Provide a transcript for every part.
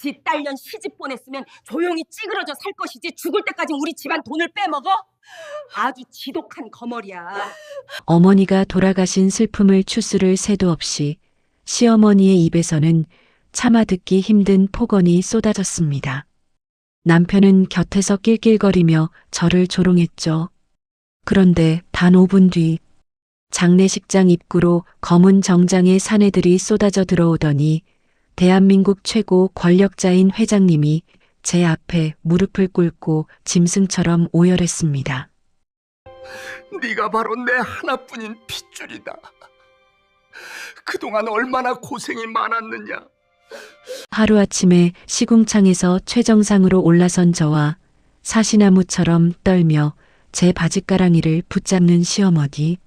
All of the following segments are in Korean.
지 딸년 시집 보냈으면 조용히 찌그러져 살 것이지 죽을 때까지 우리 집안 돈을 빼먹어? 아주 지독한 거머리야. 어머니가 돌아가신 슬픔을 추스를 새도 없이 시어머니의 입에서는 차마 듣기 힘든 폭언이 쏟아졌습니다. 남편은 곁에서 낄낄거리며 저를 조롱했죠. 그런데 단 5분 뒤 장례식장 입구로 검은 정장의 사내들이 쏟아져 들어오더니 대한민국 최고 권력자인 회장님이 제 앞에 무릎을 꿇고 짐승처럼 오열했습니다. 네가 바로 내 하나뿐인 핏줄이다. 그동안 얼마나 고생이 많았느냐. 하루아침에 시궁창에서 최정상으로 올라선 저와 사시나무처럼 떨며 제 바짓가랑이를 붙잡는 시어머니.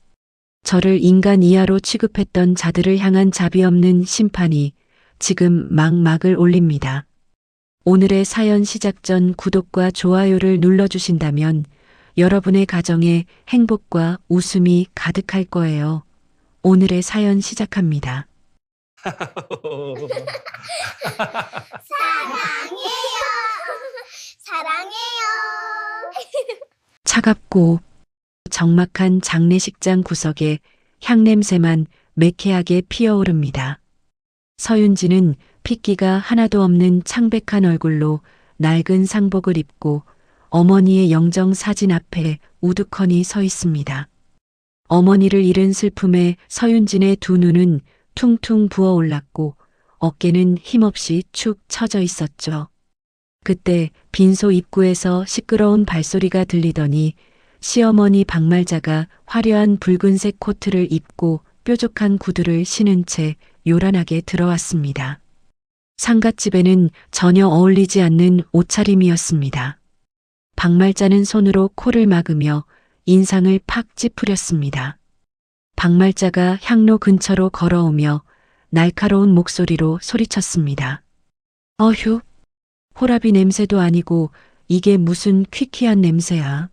저를 인간 이하로 취급했던 자들을 향한 자비 없는 심판이 지금 막을 올립니다. 오늘의 사연 시작 전 구독과 좋아요를 눌러주신다면 여러분의 가정에 행복과 웃음이 가득할 거예요. 오늘의 사연 시작합니다. 사랑해요. 차갑고 적막한 장례식장 구석에 향냄새만 매캐하게 피어오릅니다. 서윤지는 핏기가 하나도 없는 창백한 얼굴로 낡은 상복을 입고 어머니의 영정 사진 앞에 우두커니 서 있습니다. 어머니를 잃은 슬픔에 서윤진의 두 눈은 퉁퉁 부어올랐고 어깨는 힘없이 축 처져 있었죠. 그때 빈소 입구에서 시끄러운 발소리가 들리더니 시어머니 박말자가 화려한 붉은색 코트를 입고 뾰족한 구두를 신은 채 요란하게 들어왔습니다. 상갓집에는 전혀 어울리지 않는 옷차림이었습니다. 박말자는 손으로 코를 막으며 인상을 팍 찌푸렸습니다. 박말자가 향로 근처로 걸어오며 날카로운 목소리로 소리쳤습니다. 어휴, 호라비 냄새도 아니고 이게 무슨 퀴퀴한 냄새야.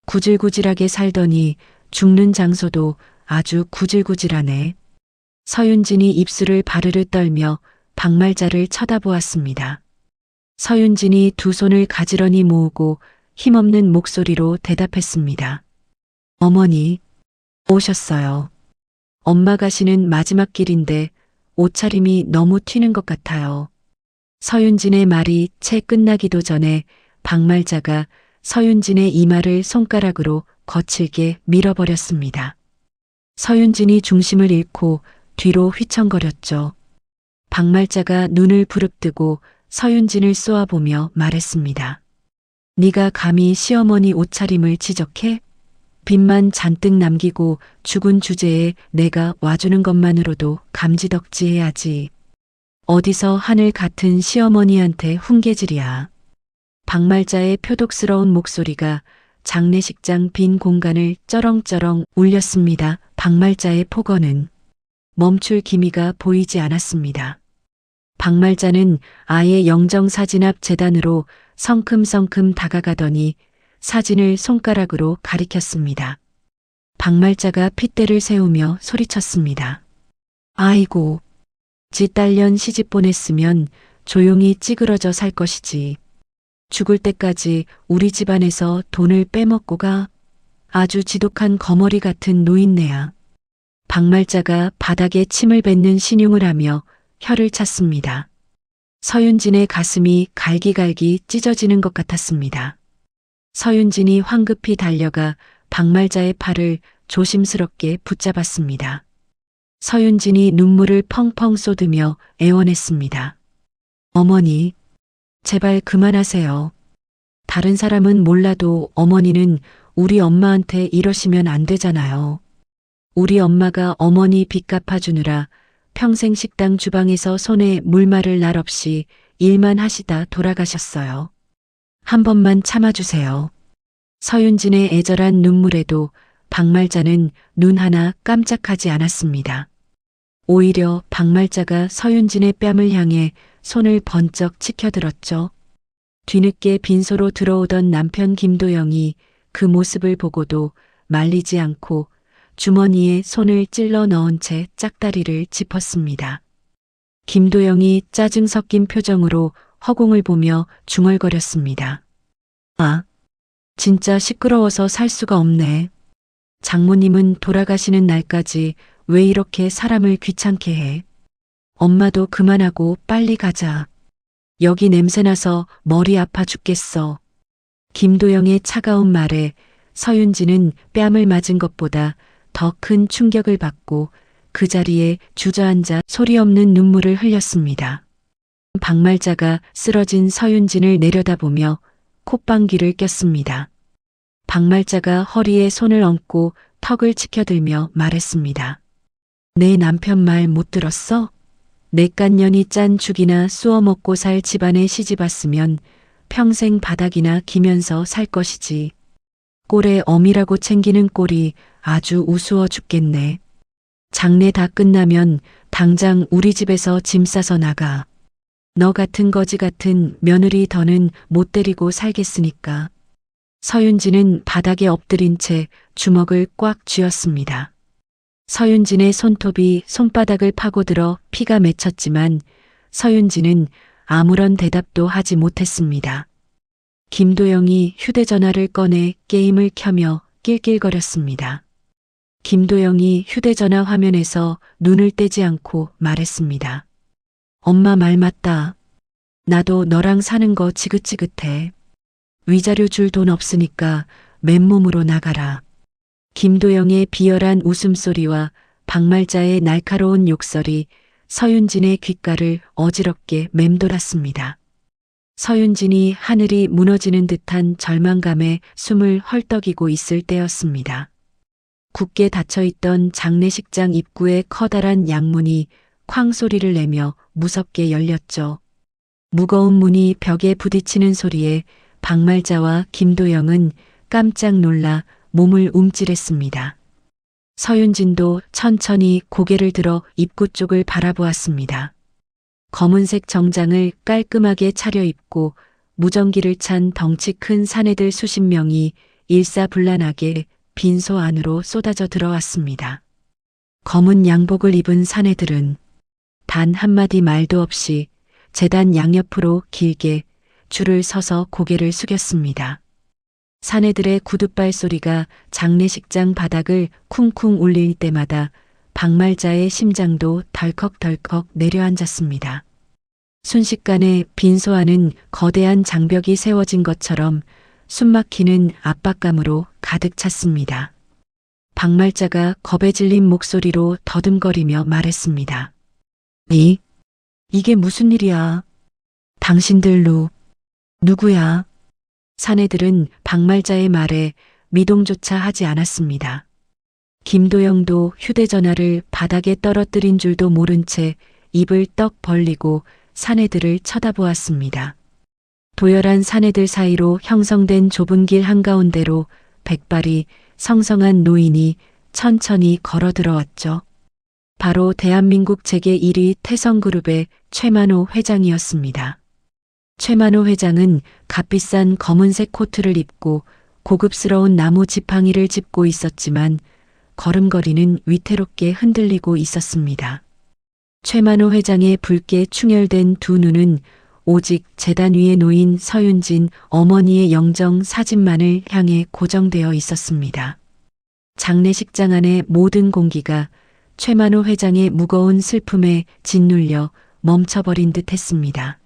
구질구질하게 살더니 죽는 장소도 아주 구질구질하네. 서윤진이 입술을 바르르 떨며 박말자를 쳐다보았습니다. 서윤진이 두 손을 가지런히 모으고 힘없는 목소리로 대답했습니다. 어머니, 오셨어요. 엄마 가시는 마지막 길인데 옷차림이 너무 튀는 것 같아요. 서윤진의 말이 채 끝나기도 전에 박말자가 서윤진의 이마를 손가락으로 거칠게 밀어버렸습니다. 서윤진이 중심을 잃고 뒤로 휘청거렸죠. 박말자가 눈을 부릅뜨고 서윤진을 쏘아보며 말했습니다. 네가 감히 시어머니 옷차림을 지적해? 빚만 잔뜩 남기고 죽은 주제에 내가 와주는 것만으로도 감지덕지해야지. 어디서 하늘 같은 시어머니한테 훈계질이야. 박말자의 표독스러운 목소리가 장례식장 빈 공간을 쩌렁쩌렁 울렸습니다. 박말자의 폭언은 멈출 기미가 보이지 않았습니다. 박말자는 아예 영정사진 앞 재단으로 성큼성큼 다가가더니 사진을 손가락으로 가리켰습니다. 박말자가 핏대를 세우며 소리쳤습니다. 아이고, 지 딸년 시집 보냈으면 조용히 찌그러져 살 것이지. 죽을 때까지 우리 집안에서 돈을 빼먹고 가. 아주 지독한 거머리 같은 노인네야. 박말자가 바닥에 침을 뱉는 신용을 하며 혀를 찼습니다. 서윤진의 가슴이 갈기갈기 찢어지는 것 같았습니다. 서윤진이 황급히 달려가 박말자의 팔을 조심스럽게 붙잡았습니다. 서윤진이 눈물을 펑펑 쏟으며 애원했습니다. 어머니, 제발 그만하세요. 다른 사람은 몰라도 어머니는 우리 엄마한테 이러시면 안 되잖아요. 우리 엄마가 어머니 빚 갚아주느라 평생 식당 주방에서 손에 물 마를 날 없이 일만 하시다 돌아가셨어요. 한 번만 참아주세요. 서윤진의 애절한 눈물에도 박말자는 눈 하나 깜짝하지 않았습니다. 오히려 박말자가 서윤진의 뺨을 향해 손을 번쩍 치켜들었죠. 뒤늦게 빈소로 들어오던 남편 김도영이 그 모습을 보고도 말리지 않고 주머니에 손을 찔러 넣은 채 짝다리를 짚었습니다. 김도영이 짜증 섞인 표정으로 허공을 보며 중얼거렸습니다. 아, 진짜 시끄러워서 살 수가 없네. 장모님은 돌아가시는 날까지 왜 이렇게 사람을 귀찮게 해? 엄마도 그만하고 빨리 가자. 여기 냄새나서 머리 아파 죽겠어. 김도영의 차가운 말에 서윤지는 뺨을 맞은 것보다 더 큰 충격을 받고 그 자리에 주저앉아 소리 없는 눈물을 흘렸습니다. 박말자가 쓰러진 서윤진을 내려다보며 콧방귀를 꼈습니다. 박말자가 허리에 손을 얹고 턱을 치켜들며 말했습니다. 내 남편 말 못 들었어? 내깐년이 짠 죽이나 쑤어 먹고 살 집안에 시집 왔으면 평생 바닥이나 기면서 살 것이지. 꼴에 어미라고 챙기는 꼴이 아주 우스워 죽겠네. 장례 다 끝나면 당장 우리 집에서 짐 싸서 나가. 너 같은 거지 같은 며느리 더는 못 데리고 살겠으니까. 서윤진은 바닥에 엎드린 채 주먹을 꽉 쥐었습니다. 서윤진의 손톱이 손바닥을 파고들어 피가 맺혔지만 서윤진은 아무런 대답도 하지 못했습니다. 김도영이 휴대전화를 꺼내 게임을 켜며 낄낄거렸습니다. 김도영이 휴대전화 화면에서 눈을 떼지 않고 말했습니다. 엄마 말 맞다. 나도 너랑 사는 거 지긋지긋해. 위자료 줄 돈 없으니까 맨몸으로 나가라. 김도영의 비열한 웃음소리와 박말자의 날카로운 욕설이 서윤진의 귓가를 어지럽게 맴돌았습니다. 서윤진이 하늘이 무너지는 듯한 절망감에 숨을 헐떡이고 있을 때였습니다. 굳게 닫혀있던 장례식장 입구의 커다란 양문이 쾅 소리를 내며 무섭게 열렸죠. 무거운 문이 벽에 부딪히는 소리에 박말자와 김도영은 깜짝 놀라 몸을 움찔했습니다. 서윤진도 천천히 고개를 들어 입구 쪽을 바라보았습니다. 검은색 정장을 깔끔하게 차려입고 무전기를 찬 덩치 큰 사내들 수십 명이 일사불란하게 빈소 안으로 쏟아져 들어왔습니다. 검은 양복을 입은 사내들은 단 한마디 말도 없이 제단 양옆으로 길게 줄을 서서 고개를 숙였습니다. 사내들의 구둣발 소리가 장례식장 바닥을 쿵쿵 울릴 때마다 박말자의 심장도 덜컥덜컥 내려앉았습니다. 순식간에 빈소 안은 거대한 장벽이 세워진 것처럼 숨막히는 압박감으로 가득 찼습니다. 박말자가 겁에 질린 목소리로 더듬거리며 말했습니다. 이게 무슨 일이야? 당신들 누구야? 사내들은 박말자의 말에 미동조차 하지 않았습니다. 김도영도 휴대전화를 바닥에 떨어뜨린 줄도 모른 채 입을 떡 벌리고 사내들을 쳐다보았습니다. 도열한 사내들 사이로 형성된 좁은 길 한가운데로 백발이 성성한 노인이 천천히 걸어 들어왔죠. 바로 대한민국 재계 1위 태성그룹의 최만호 회장이었습니다. 최만호 회장은 값비싼 검은색 코트를 입고 고급스러운 나무 지팡이를 짚고 있었지만 걸음걸이는 위태롭게 흔들리고 있었습니다. 최만호 회장의 붉게 충혈된 두 눈은 오직 제단 위에 놓인 서윤진 어머니의 영정 사진만을 향해 고정되어 있었습니다. 장례식장 안의 모든 공기가 최만호 회장의 무거운 슬픔에 짓눌려 멈춰버린 듯 했습니다.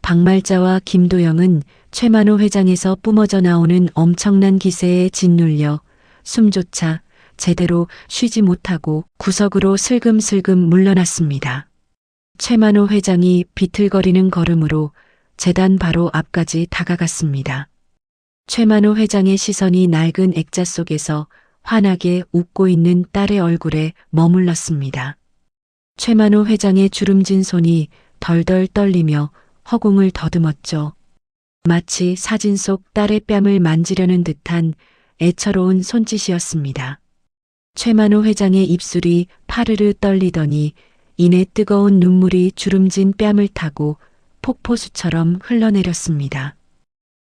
박말자와 김도영은 최만호 회장에서 뿜어져 나오는 엄청난 기세에 짓눌려 숨조차 제대로 쉬지 못하고 구석으로 슬금슬금 물러났습니다. 최만호 회장이 비틀거리는 걸음으로 제단 바로 앞까지 다가갔습니다. 최만호 회장의 시선이 낡은 액자 속에서 환하게 웃고 있는 딸의 얼굴에 머물렀습니다. 최만호 회장의 주름진 손이 덜덜 떨리며 허공을 더듬었죠. 마치 사진 속 딸의 뺨을 만지려는 듯한 애처로운 손짓이었습니다. 최만호 회장의 입술이 파르르 떨리더니 이내 뜨거운 눈물이 주름진 뺨을 타고 폭포수처럼 흘러내렸습니다.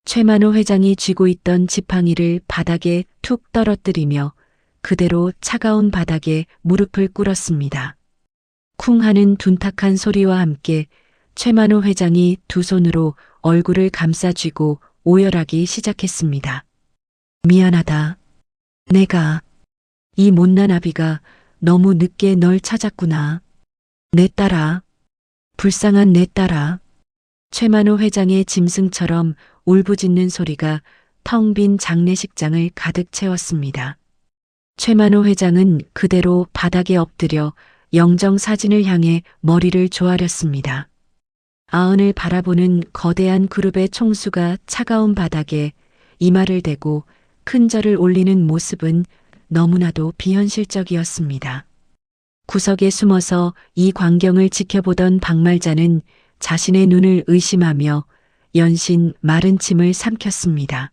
최만호 회장이 쥐고 있던 지팡이를 바닥에 툭 떨어뜨리며 그대로 차가운 바닥에 무릎을 꿇었습니다. 쿵 하는 둔탁한 소리와 함께 최만호 회장이 두 손으로 얼굴을 감싸쥐고 오열하기 시작했습니다. 미안하다. 내가 이 못난 아비가 너무 늦게 널 찾았구나. 내 딸아. 불쌍한 내 딸아. 최만호 회장의 짐승처럼 울부짖는 소리가 텅 빈 장례식장을 가득 채웠습니다. 최만호 회장은 그대로 바닥에 엎드려 영정 사진을 향해 머리를 조아렸습니다. 아흔을 바라보는 거대한 그룹의 총수가 차가운 바닥에 이마를 대고 큰 절을 올리는 모습은 너무나도 비현실적이었습니다. 구석에 숨어서 이 광경을 지켜보던 박말자는 자신의 눈을 의심하며 연신 마른 침을 삼켰습니다.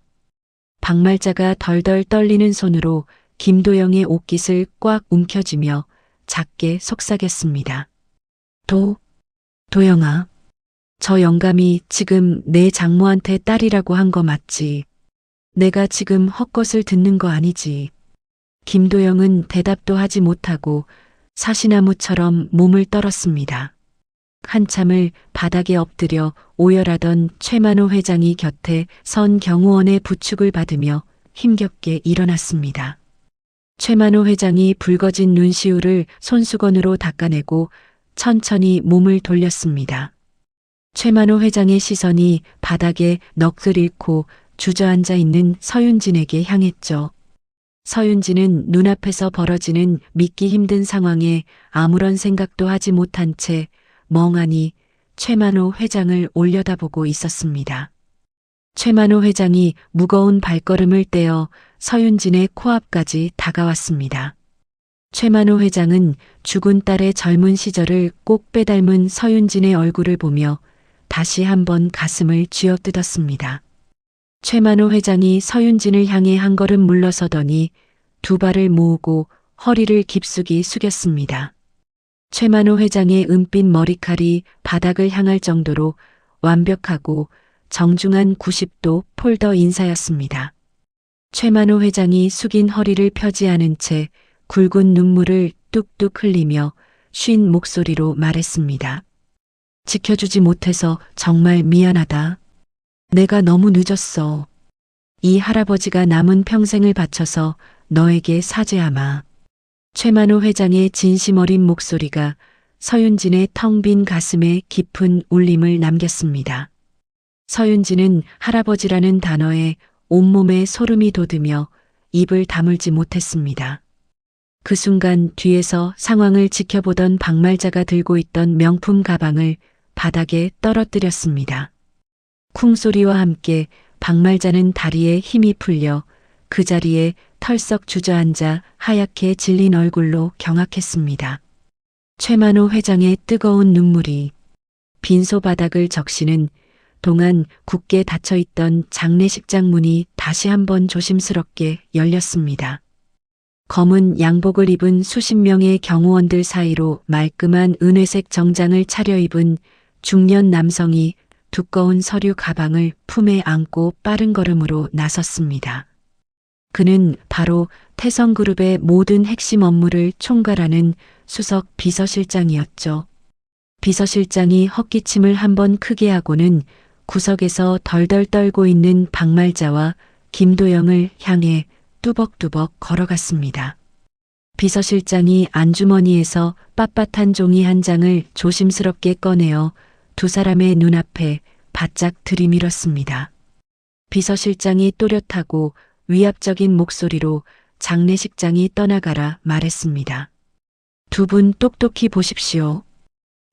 박말자가 덜덜 떨리는 손으로 김도영의 옷깃을 꽉 움켜쥐며 작게 속삭였습니다. 도영아, 저 영감이 지금 내 장모한테 딸이라고 한 거 맞지? 내가 지금 헛것을 듣는 거 아니지? 김도영은 대답도 하지 못하고 사시나무처럼 몸을 떨었습니다. 한참을 바닥에 엎드려 오열하던 최만호 회장이 곁에 선 경호원의 부축을 받으며 힘겹게 일어났습니다. 최만호 회장이 붉어진 눈시울을 손수건으로 닦아내고 천천히 몸을 돌렸습니다. 최만호 회장의 시선이 바닥에 넋을 잃고 주저앉아 있는 서윤진에게 향했죠. 서윤진은 눈앞에서 벌어지는 믿기 힘든 상황에 아무런 생각도 하지 못한 채 멍하니 최만호 회장을 올려다보고 있었습니다. 최만호 회장이 무거운 발걸음을 떼어 서윤진의 코앞까지 다가왔습니다. 최만호 회장은 죽은 딸의 젊은 시절을 꼭 빼닮은 서윤진의 얼굴을 보며 다시 한번 가슴을 쥐어뜯었습니다. 최만호 회장이 서윤진을 향해 한 걸음 물러서더니 두 발을 모으고 허리를 깊숙이 숙였습니다. 최만호 회장의 은빛 머리칼이 바닥을 향할 정도로 완벽하고 정중한 90도 폴더 인사였습니다. 최만호 회장이 숙인 허리를 펴지 않은 채 굵은 눈물을 뚝뚝 흘리며 쉰 목소리로 말했습니다. 지켜주지 못해서 정말 미안하다. 내가 너무 늦었어. 이 할아버지가 남은 평생을 바쳐서 너에게 사죄하마. 최만호 회장의 진심 어린 목소리가 서윤진의 텅 빈 가슴에 깊은 울림을 남겼습니다. 서윤진은 할아버지라는 단어에 온몸에 소름이 돋으며 입을 다물지 못했습니다. 그 순간 뒤에서 상황을 지켜보던 박말자가 들고 있던 명품 가방을 바닥에 떨어뜨렸습니다. 쿵소리와 함께 박말자는 다리에 힘이 풀려 그 자리에 털썩 주저앉아 하얗게 질린 얼굴로 경악했습니다. 최만호 회장의 뜨거운 눈물이 빈소 바닥을 적시는 동안 굳게 닫혀있던 장례식장 문이 다시 한번 조심스럽게 열렸습니다. 검은 양복을 입은 수십 명의 경호원들 사이로 말끔한 은회색 정장을 차려입은 중년 남성이 두꺼운 서류 가방을 품에 안고 빠른 걸음으로 나섰습니다. 그는 바로 태성그룹의 모든 핵심 업무를 총괄하는 수석 비서실장이었죠. 비서실장이 헛기침을 한번 크게 하고는 구석에서 덜덜 떨고 있는 박말자와 김도영을 향해 뚜벅뚜벅 걸어갔습니다. 비서실장이 안주머니에서 빳빳한 종이 한 장을 조심스럽게 꺼내어 두 사람의 눈앞에 바짝 들이밀었습니다. 비서실장이 또렷하고 위압적인 목소리로 장례식장이 떠나가라 말했습니다. 두 분 똑똑히 보십시오.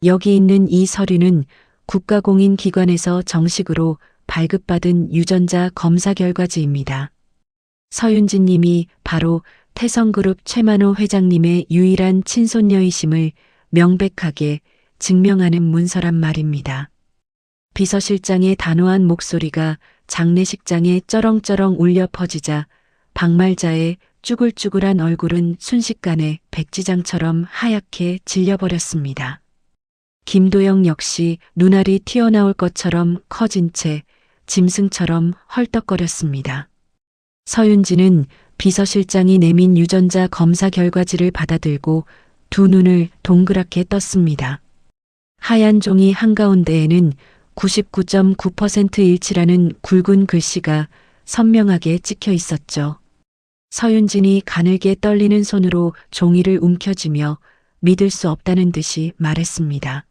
여기 있는 이 서류는 국가공인기관에서 정식으로 발급받은 유전자 검사 결과지입니다. 서윤진 님이 바로 태성그룹 최만호 회장님의 유일한 친손녀이심을 명백하게 증명하는 문서란 말입니다. 비서실장의 단호한 목소리가 장례식장에 쩌렁쩌렁 울려 퍼지자 박말자의 쭈글쭈글한 얼굴은 순식간에 백지장처럼 하얗게 질려버렸습니다. 김도영 역시 눈알이 튀어나올 것처럼 커진 채 짐승처럼 헐떡거렸습니다. 서윤진은 비서실장이 내민 유전자 검사 결과지를 받아들고 두 눈을 동그랗게 떴습니다. 하얀 종이 한가운데에는 99.9% 일치라는 굵은 글씨가 선명하게 찍혀 있었죠. 서윤진이 가늘게 떨리는 손으로 종이를 움켜쥐며 믿을 수 없다는 듯이 말했습니다.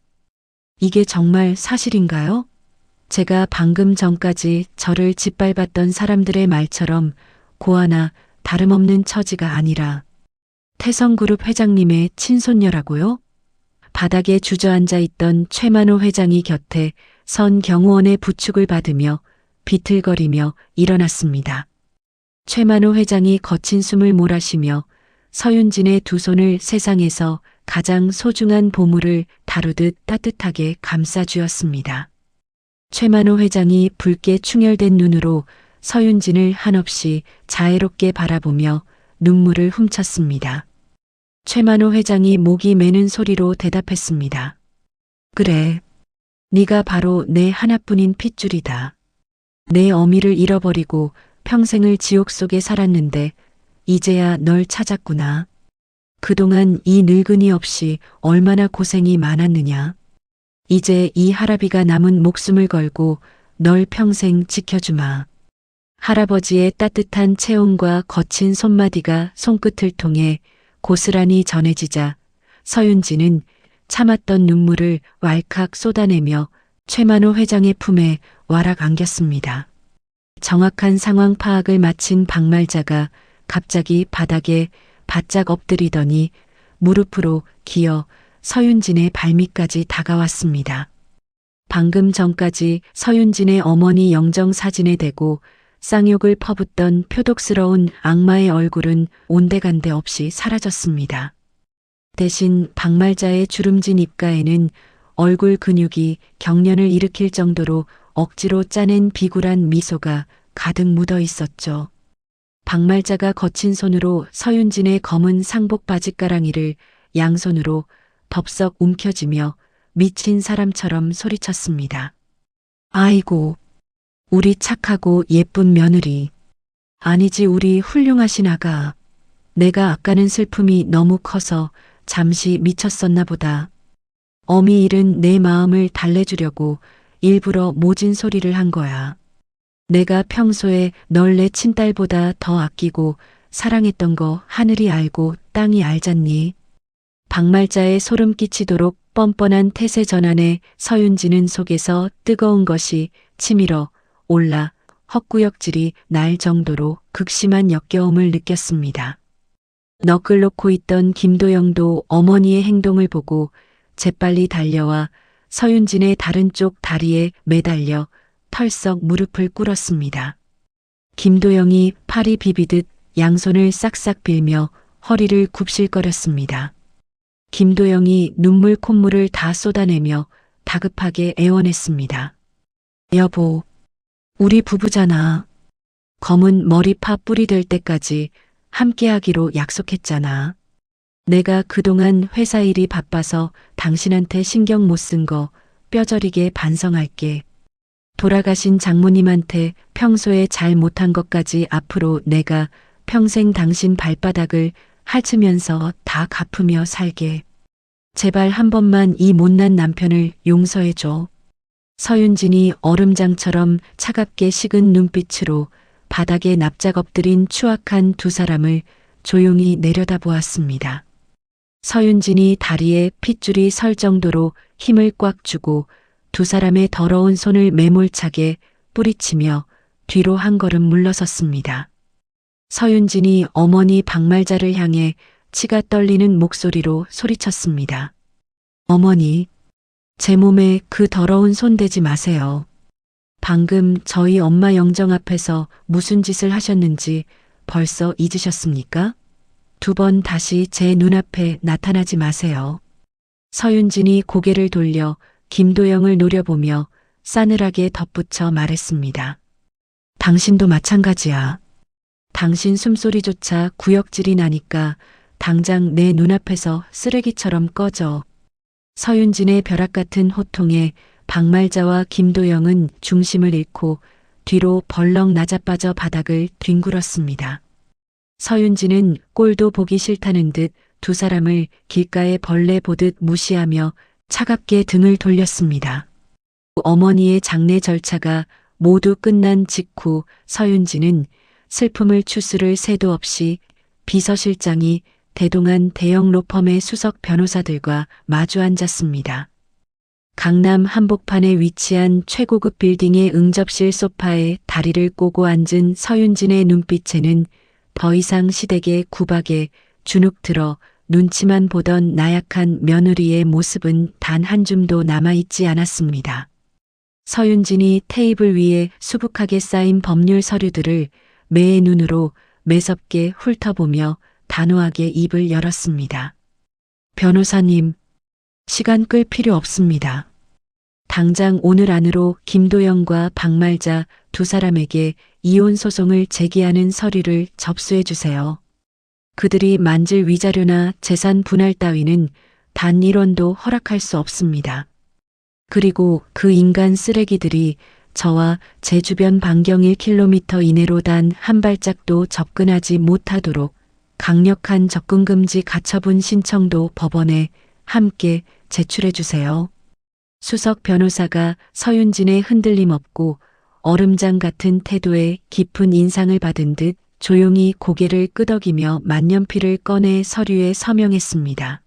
이게 정말 사실인가요? 제가 방금 전까지 저를 짓밟았던 사람들의 말처럼 고아나 다름없는 처지가 아니라 태성그룹 회장님의 친손녀라고요? 바닥에 주저앉아 있던 최만호 회장이 곁에 선 경호원의 부축을 받으며 비틀거리며 일어났습니다. 최만호 회장이 거친 숨을 몰아쉬며 서윤진의 두 손을 세상에서 가장 소중한 보물을 다루듯 따뜻하게 감싸주었습니다. 최만호 회장이 붉게 충혈된 눈으로 서윤진을 한없이 자애롭게 바라보며 눈물을 훔쳤습니다. 최만호 회장이 목이 메는 소리로 대답했습니다. 그래, 네가 바로 내 하나뿐인 핏줄이다. 내 어미를 잃어버리고 평생을 지옥 속에 살았는데 이제야 널 찾았구나. 그동안 이 늙은이 없이 얼마나 고생이 많았느냐. 이제 이 할아비가 남은 목숨을 걸고 널 평생 지켜주마. 할아버지의 따뜻한 체온과 거친 손마디가 손끝을 통해 고스란히 전해지자 서윤진은 참았던 눈물을 왈칵 쏟아내며 최만호 회장의 품에 와락 안겼습니다. 정확한 상황 파악을 마친 박말자가 갑자기 바닥에 바짝 엎드리더니 무릎으로 기어 서윤진의 발밑까지 다가왔습니다. 방금 전까지 서윤진의 어머니 영정 사진에 대고 쌍욕을 퍼붓던 표독스러운 악마의 얼굴은 온데간데 없이 사라졌습니다. 대신 박말자의 주름진 입가에는 얼굴 근육이 경련을 일으킬 정도로 억지로 짜낸 비굴한 미소가 가득 묻어 있었죠. 박말자가 거친 손으로 서윤진의 검은 상복 바짓가랑이를 양손으로 덥석 움켜쥐며 미친 사람처럼 소리쳤습니다. 아이고, 우리 착하고 예쁜 며느리. 아니지, 우리 훌륭하신 아가. 내가 아까는 슬픔이 너무 커서 잠시 미쳤었나 보다. 어미 잃은 내 마음을 달래주려고 일부러 모진 소리를 한 거야. 내가 평소에 널 내 친딸보다 더 아끼고 사랑했던 거 하늘이 알고 땅이 알잖니. 박말자의 소름 끼치도록 뻔뻔한 태세 전환에 서윤진은 속에서 뜨거운 것이 치밀어 올라 헛구역질이 날 정도로 극심한 역겨움을 느꼈습니다. 너클 놓고 있던 김도영도 어머니의 행동을 보고 재빨리 달려와 서윤진의 다른 쪽 다리에 매달려 털썩 무릎을 꿇었습니다. 김도영이 팔이 비비듯 양손을 싹싹 빌며 허리를 굽실거렸습니다. 김도영이 눈물 콧물을 다 쏟아내며 다급하게 애원했습니다. 여보, 우리 부부잖아. 검은 머리파 뿌리 될 때까지 함께하기로 약속했잖아. 내가 그동안 회사 일이 바빠서 당신한테 신경 못 쓴 거 뼈저리게 반성할게. 돌아가신 장모님한테 평소에 잘 못한 것까지 앞으로 내가 평생 당신 발바닥을 핥으면서 다 갚으며 살게. 제발 한 번만 이 못난 남편을 용서해줘. 서윤진이 얼음장처럼 차갑게 식은 눈빛으로 바닥에 납작 엎드린 추악한 두 사람을 조용히 내려다보았습니다. 서윤진이 다리에 핏줄이 설 정도로 힘을 꽉 주고 두 사람의 더러운 손을 매몰차게 뿌리치며 뒤로 한 걸음 물러섰습니다. 서윤진이 어머니 박말자를 향해 치가 떨리는 목소리로 소리쳤습니다. 어머니, 제 몸에 그 더러운 손 대지 마세요. 방금 저희 엄마 영정 앞에서 무슨 짓을 하셨는지 벌써 잊으셨습니까? 두 번 다시 제 눈앞에 나타나지 마세요. 서윤진이 고개를 돌려 김도영을 노려보며 싸늘하게 덧붙여 말했습니다. 당신도 마찬가지야. 당신 숨소리조차 구역질이 나니까 당장 내 눈앞에서 쓰레기처럼 꺼져. 서윤진의 벼락 같은 호통에 박말자와 김도영은 중심을 잃고 뒤로 벌렁 낮아빠져 바닥을 뒹굴었습니다. 서윤진은 꼴도 보기 싫다는 듯 두 사람을 길가의 벌레 보듯 무시하며 차갑게 등을 돌렸습니다. 어머니의 장례 절차가 모두 끝난 직후 서윤진은 슬픔을 추스를 새도 없이 비서실장이 대동한 대형 로펌의 수석 변호사들과 마주 앉았습니다. 강남 한복판에 위치한 최고급 빌딩의 응접실 소파에 다리를 꼬고 앉은 서윤진의 눈빛에는 더 이상 시댁의 구박에 주눅 들어 눈치만 보던 나약한 며느리의 모습은 단 한 줌도 남아있지 않았습니다. 서윤진이 테이블 위에 수북하게 쌓인 법률 서류들을 매의 눈으로 매섭게 훑어보며 단호하게 입을 열었습니다. 변호사님, 시간 끌 필요 없습니다. 당장 오늘 안으로 김도영과 박말자 두 사람에게 이혼 소송을 제기하는 서류를 접수해 주세요. 그들이 만질 위자료나 재산 분할 따위는 단 1원도 허락할 수 없습니다. 그리고 그 인간 쓰레기들이 저와 제 주변 반경 1km 이내로 단 한 발짝도 접근하지 못하도록 강력한 접근금지 가처분 신청도 법원에 함께 제출해 주세요. 수석 변호사가 서윤진의 흔들림 없고 얼음장 같은 태도에 깊은 인상을 받은 듯 조용히 고개를 끄덕이며 만년필을 꺼내 서류에 서명했습니다.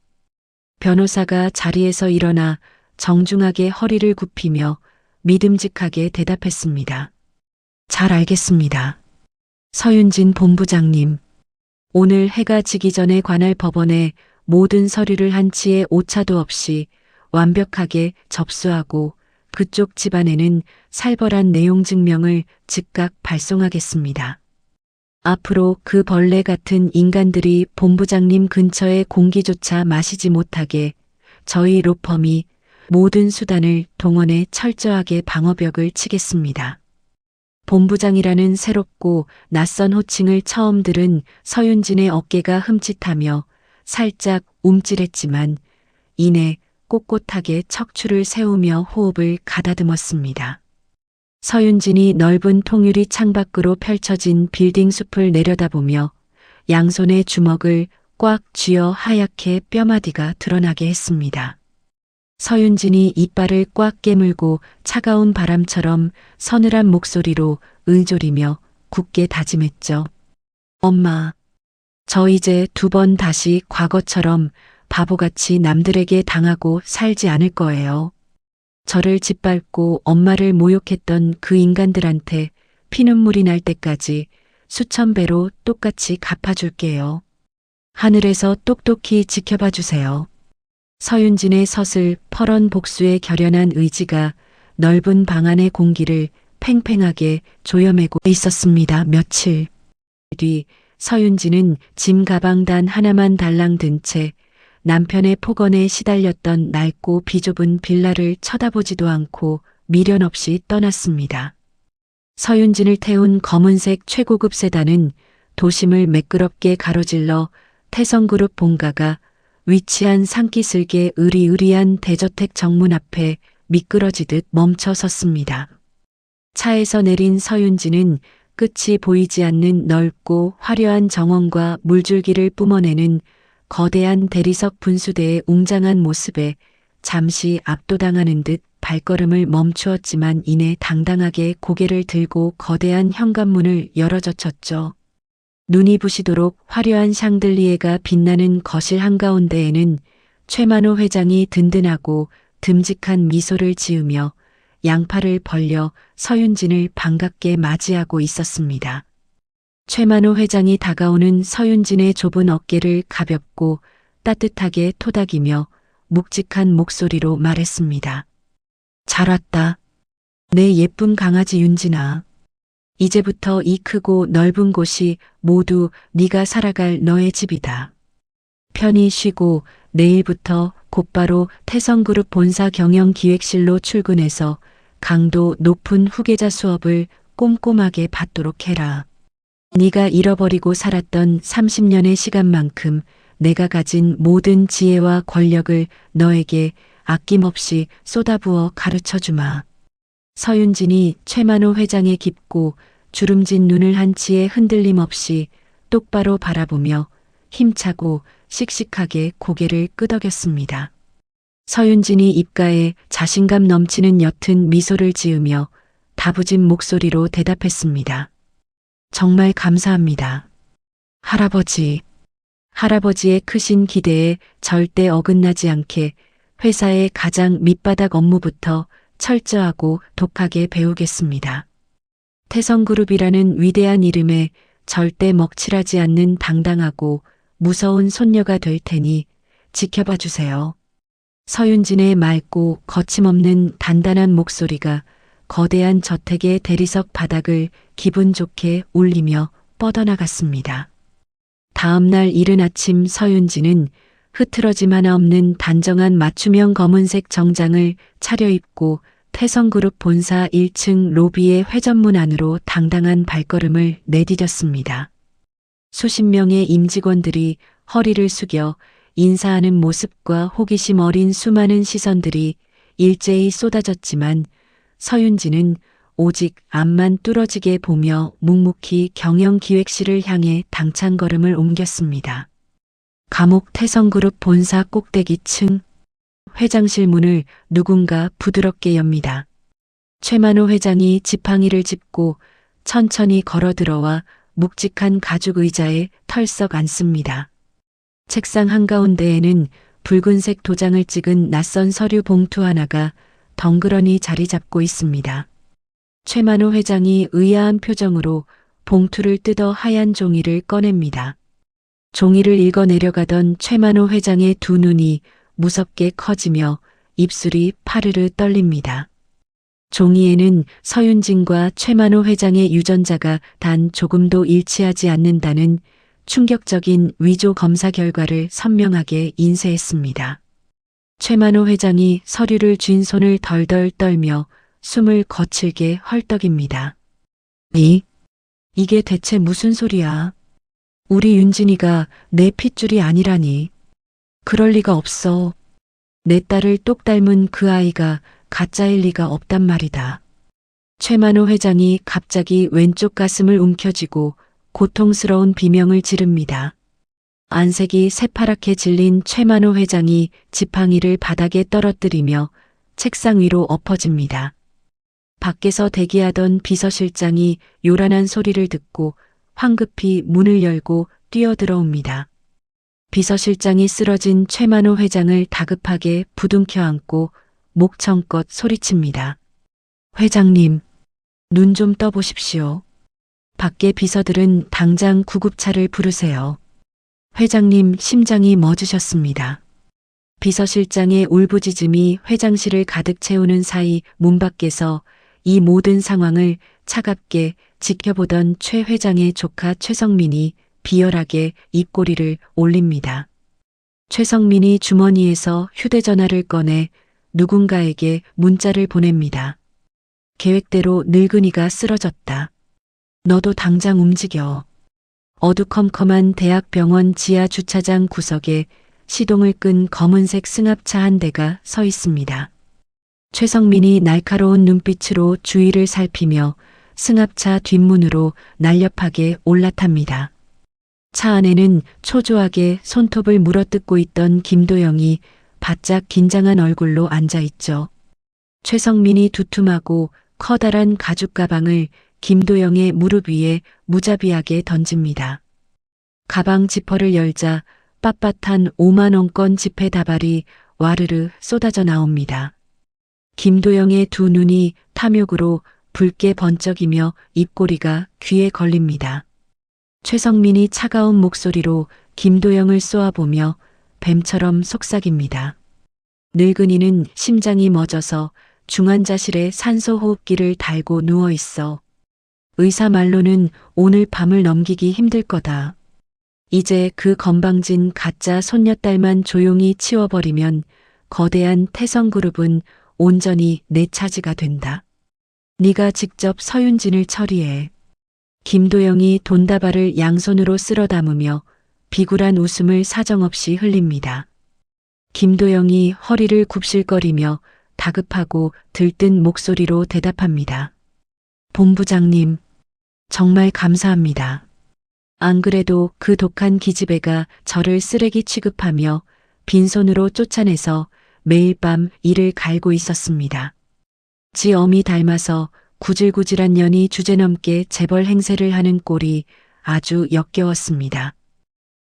변호사가 자리에서 일어나 정중하게 허리를 굽히며 믿음직하게 대답했습니다. 잘 알겠습니다. 서윤진 본부장님, 오늘 해가 지기 전에 관할 법원에 모든 서류를 한치의 오차도 없이 완벽하게 접수하고 그쪽 집안에는 살벌한 내용 증명을 즉각 발송하겠습니다. 앞으로 그 벌레 같은 인간들이 본부장님 근처에 공기조차 마시지 못하게 저희 로펌이 모든 수단을 동원해 철저하게 방어벽을 치겠습니다. 본부장이라는 새롭고 낯선 호칭을 처음 들은 서윤진의 어깨가 흠칫하며 살짝 움찔했지만 이내 꼿꼿하게 척추를 세우며 호흡을 가다듬었습니다. 서윤진이 넓은 통유리 창밖으로 펼쳐진 빌딩 숲을 내려다보며 양손의 주먹을 꽉 쥐어 하얗게 뼈마디가 드러나게 했습니다. 서윤진이 이빨을 꽉 깨물고 차가운 바람처럼 서늘한 목소리로 을조리며 굳게 다짐했죠. 엄마, 저 이제 2번 다시 과거처럼 바보같이 남들에게 당하고 살지 않을 거예요. 저를 짓밟고 엄마를 모욕했던 그 인간들한테 피눈물이 날 때까지 수천 배로 똑같이 갚아줄게요. 하늘에서 똑똑히 지켜봐 주세요. 서윤진의 서슬 퍼런 복수에 결연한 의지가 넓은 방 안의 공기를 팽팽하게 조여매고 있었습니다. 며칠 뒤 서윤진은 짐 가방 단 하나만 달랑 든 채 남편의 폭언에 시달렸던 낡고 비좁은 빌라를 쳐다보지도 않고 미련 없이 떠났습니다. 서윤진을 태운 검은색 최고급 세단은 도심을 매끄럽게 가로질러 태성그룹 본가가 위치한 산기슭의 으리으리한 대저택 정문 앞에 미끄러지듯 멈춰 섰습니다. 차에서 내린 서윤진은 끝이 보이지 않는 넓고 화려한 정원과 물줄기를 뿜어내는 거대한 대리석 분수대의 웅장한 모습에 잠시 압도당하는 듯 발걸음을 멈추었지만 이내 당당하게 고개를 들고 거대한 현관문을 열어젖혔죠. 눈이 부시도록 화려한 샹들리에가 빛나는 거실 한가운데에는 최만호 회장이 든든하고 듬직한 미소를 지으며 양팔을 벌려 서윤진을 반갑게 맞이하고 있었습니다. 최만호 회장이 다가오는 서윤진의 좁은 어깨를 가볍고 따뜻하게 토닥이며 묵직한 목소리로 말했습니다. 잘 왔다. 내 예쁜 강아지 윤진아. 이제부터 이 크고 넓은 곳이 모두 네가 살아갈 너의 집이다. 편히 쉬고 내일부터 곧바로 태성그룹 본사 경영기획실로 출근해서 강도 높은 후계자 수업을 꼼꼼하게 받도록 해라. 네가 잃어버리고 살았던 30년의 시간만큼 내가 가진 모든 지혜와 권력을 너에게 아낌없이 쏟아부어 가르쳐주마. 서윤진이 최만호 회장의 깊고 주름진 눈을 한치의 흔들림 없이 똑바로 바라보며 힘차고 씩씩하게 고개를 끄덕였습니다. 서윤진이 입가에 자신감 넘치는 옅은 미소를 지으며 다부진 목소리로 대답했습니다. 정말 감사합니다. 할아버지. 할아버지의 크신 기대에 절대 어긋나지 않게 회사의 가장 밑바닥 업무부터 철저하고 독하게 배우겠습니다. 태성그룹이라는 위대한 이름에 절대 먹칠하지 않는 당당하고 무서운 손녀가 될 테니 지켜봐 주세요. 서윤진의 맑고 거침없는 단단한 목소리가 거대한 저택의 대리석 바닥을 기분 좋게 울리며 뻗어나갔습니다. 다음 날 이른 아침 서윤진은 흐트러짐 하나 없는 단정한 맞춤형 검은색 정장을 차려입고 태성그룹 본사 1층 로비의 회전문 안으로 당당한 발걸음을 내디뎠습니다. 수십 명의 임직원들이 허리를 숙여 인사하는 모습과 호기심 어린 수많은 시선들이 일제히 쏟아졌지만 서윤진은 오직 앞만 뚫어지게 보며 묵묵히 경영기획실을 향해 당찬 걸음을 옮겼습니다. 감옥 태성그룹 본사 꼭대기층 회장실 문을 누군가 부드럽게 엽니다. 최만호 회장이 지팡이를 짚고 천천히 걸어 들어와 묵직한 가죽 의자에 털썩 앉습니다. 책상 한가운데에는 붉은색 도장을 찍은 낯선 서류 봉투 하나가 덩그러니 자리 잡고 있습니다. 최만호 회장이 의아한 표정으로 봉투를 뜯어 하얀 종이를 꺼냅니다. 종이를 읽어 내려가던 최만호 회장의 두 눈이 무섭게 커지며 입술이 파르르 떨립니다. 종이에는 서윤진과 최만호 회장의 유전자가 단 조금도 일치하지 않는다는 충격적인 위조 검사 결과를 선명하게 인쇄했습니다. 최만호 회장이 서류를 쥔 손을 덜덜 떨며 숨을 거칠게 헐떡입니다. 이게 대체 무슨 소리야? 우리 윤진이가 내 핏줄이 아니라니. 그럴 리가 없어. 내 딸을 똑 닮은 그 아이가 가짜일 리가 없단 말이다. 최만호 회장이 갑자기 왼쪽 가슴을 움켜쥐고 고통스러운 비명을 지릅니다. 안색이 새파랗게 질린 최만호 회장이 지팡이를 바닥에 떨어뜨리며 책상 위로 엎어집니다. 밖에서 대기하던 비서실장이 요란한 소리를 듣고 황급히 문을 열고 뛰어들어옵니다. 비서실장이 쓰러진 최만호 회장을 다급하게 부둥켜 안고 목청껏 소리칩니다. 회장님, 눈 좀 떠보십시오. 밖에 비서들은 당장 구급차를 부르세요. 회장님 심장이 멎으셨습니다. 비서실장의 울부짖음이 회장실을 가득 채우는 사이 문 밖에서 이 모든 상황을 차갑게 지켜보던 최 회장의 조카 최성민이 비열하게 입꼬리를 올립니다. 최성민이 주머니에서 휴대전화를 꺼내 누군가에게 문자를 보냅니다. 계획대로 늙은이가 쓰러졌다. 너도 당장 움직여. 어두컴컴한 대학병원 지하 주차장 구석에 시동을 끈 검은색 승합차 한 대가 서 있습니다. 최성민이 날카로운 눈빛으로 주위를 살피며 승합차 뒷문으로 날렵하게 올라탑니다. 차 안에는 초조하게 손톱을 물어뜯고 있던 김도영이 바짝 긴장한 얼굴로 앉아있죠. 최성민이 두툼하고 커다란 가죽 가방을 김도영의 무릎 위에 무자비하게 던집니다. 가방 지퍼를 열자 빳빳한 5만 원권 지폐 다발이 와르르 쏟아져 나옵니다. 김도영의 두 눈이 탐욕으로 붉게 번쩍이며 입꼬리가 귀에 걸립니다. 최성민이 차가운 목소리로 김도영을 쏘아보며 뱀처럼 속삭입니다. 늙은이는 심장이 멎어서 중환자실에 산소호흡기를 달고 누워있어. 의사 말로는 오늘 밤을 넘기기 힘들 거다. 이제 그 건방진 가짜 손녀딸만 조용히 치워버리면 거대한 태성그룹은 온전히 내 차지가 된다. 네가 직접 서윤진을 처리해. 김도영이 돈다발을 양손으로 쓸어 담으며 비굴한 웃음을 사정없이 흘립니다. 김도영이 허리를 굽실거리며 다급하고 들뜬 목소리로 대답합니다. 본부장님, 정말 감사합니다. 안 그래도 그 독한 기집애가 저를 쓰레기 취급하며 빈손으로 쫓아내서 매일 밤 이를 갈고 있었습니다. 지 어미 닮아서 구질구질한 년이 주제넘게 재벌 행세를 하는 꼴이 아주 역겨웠습니다.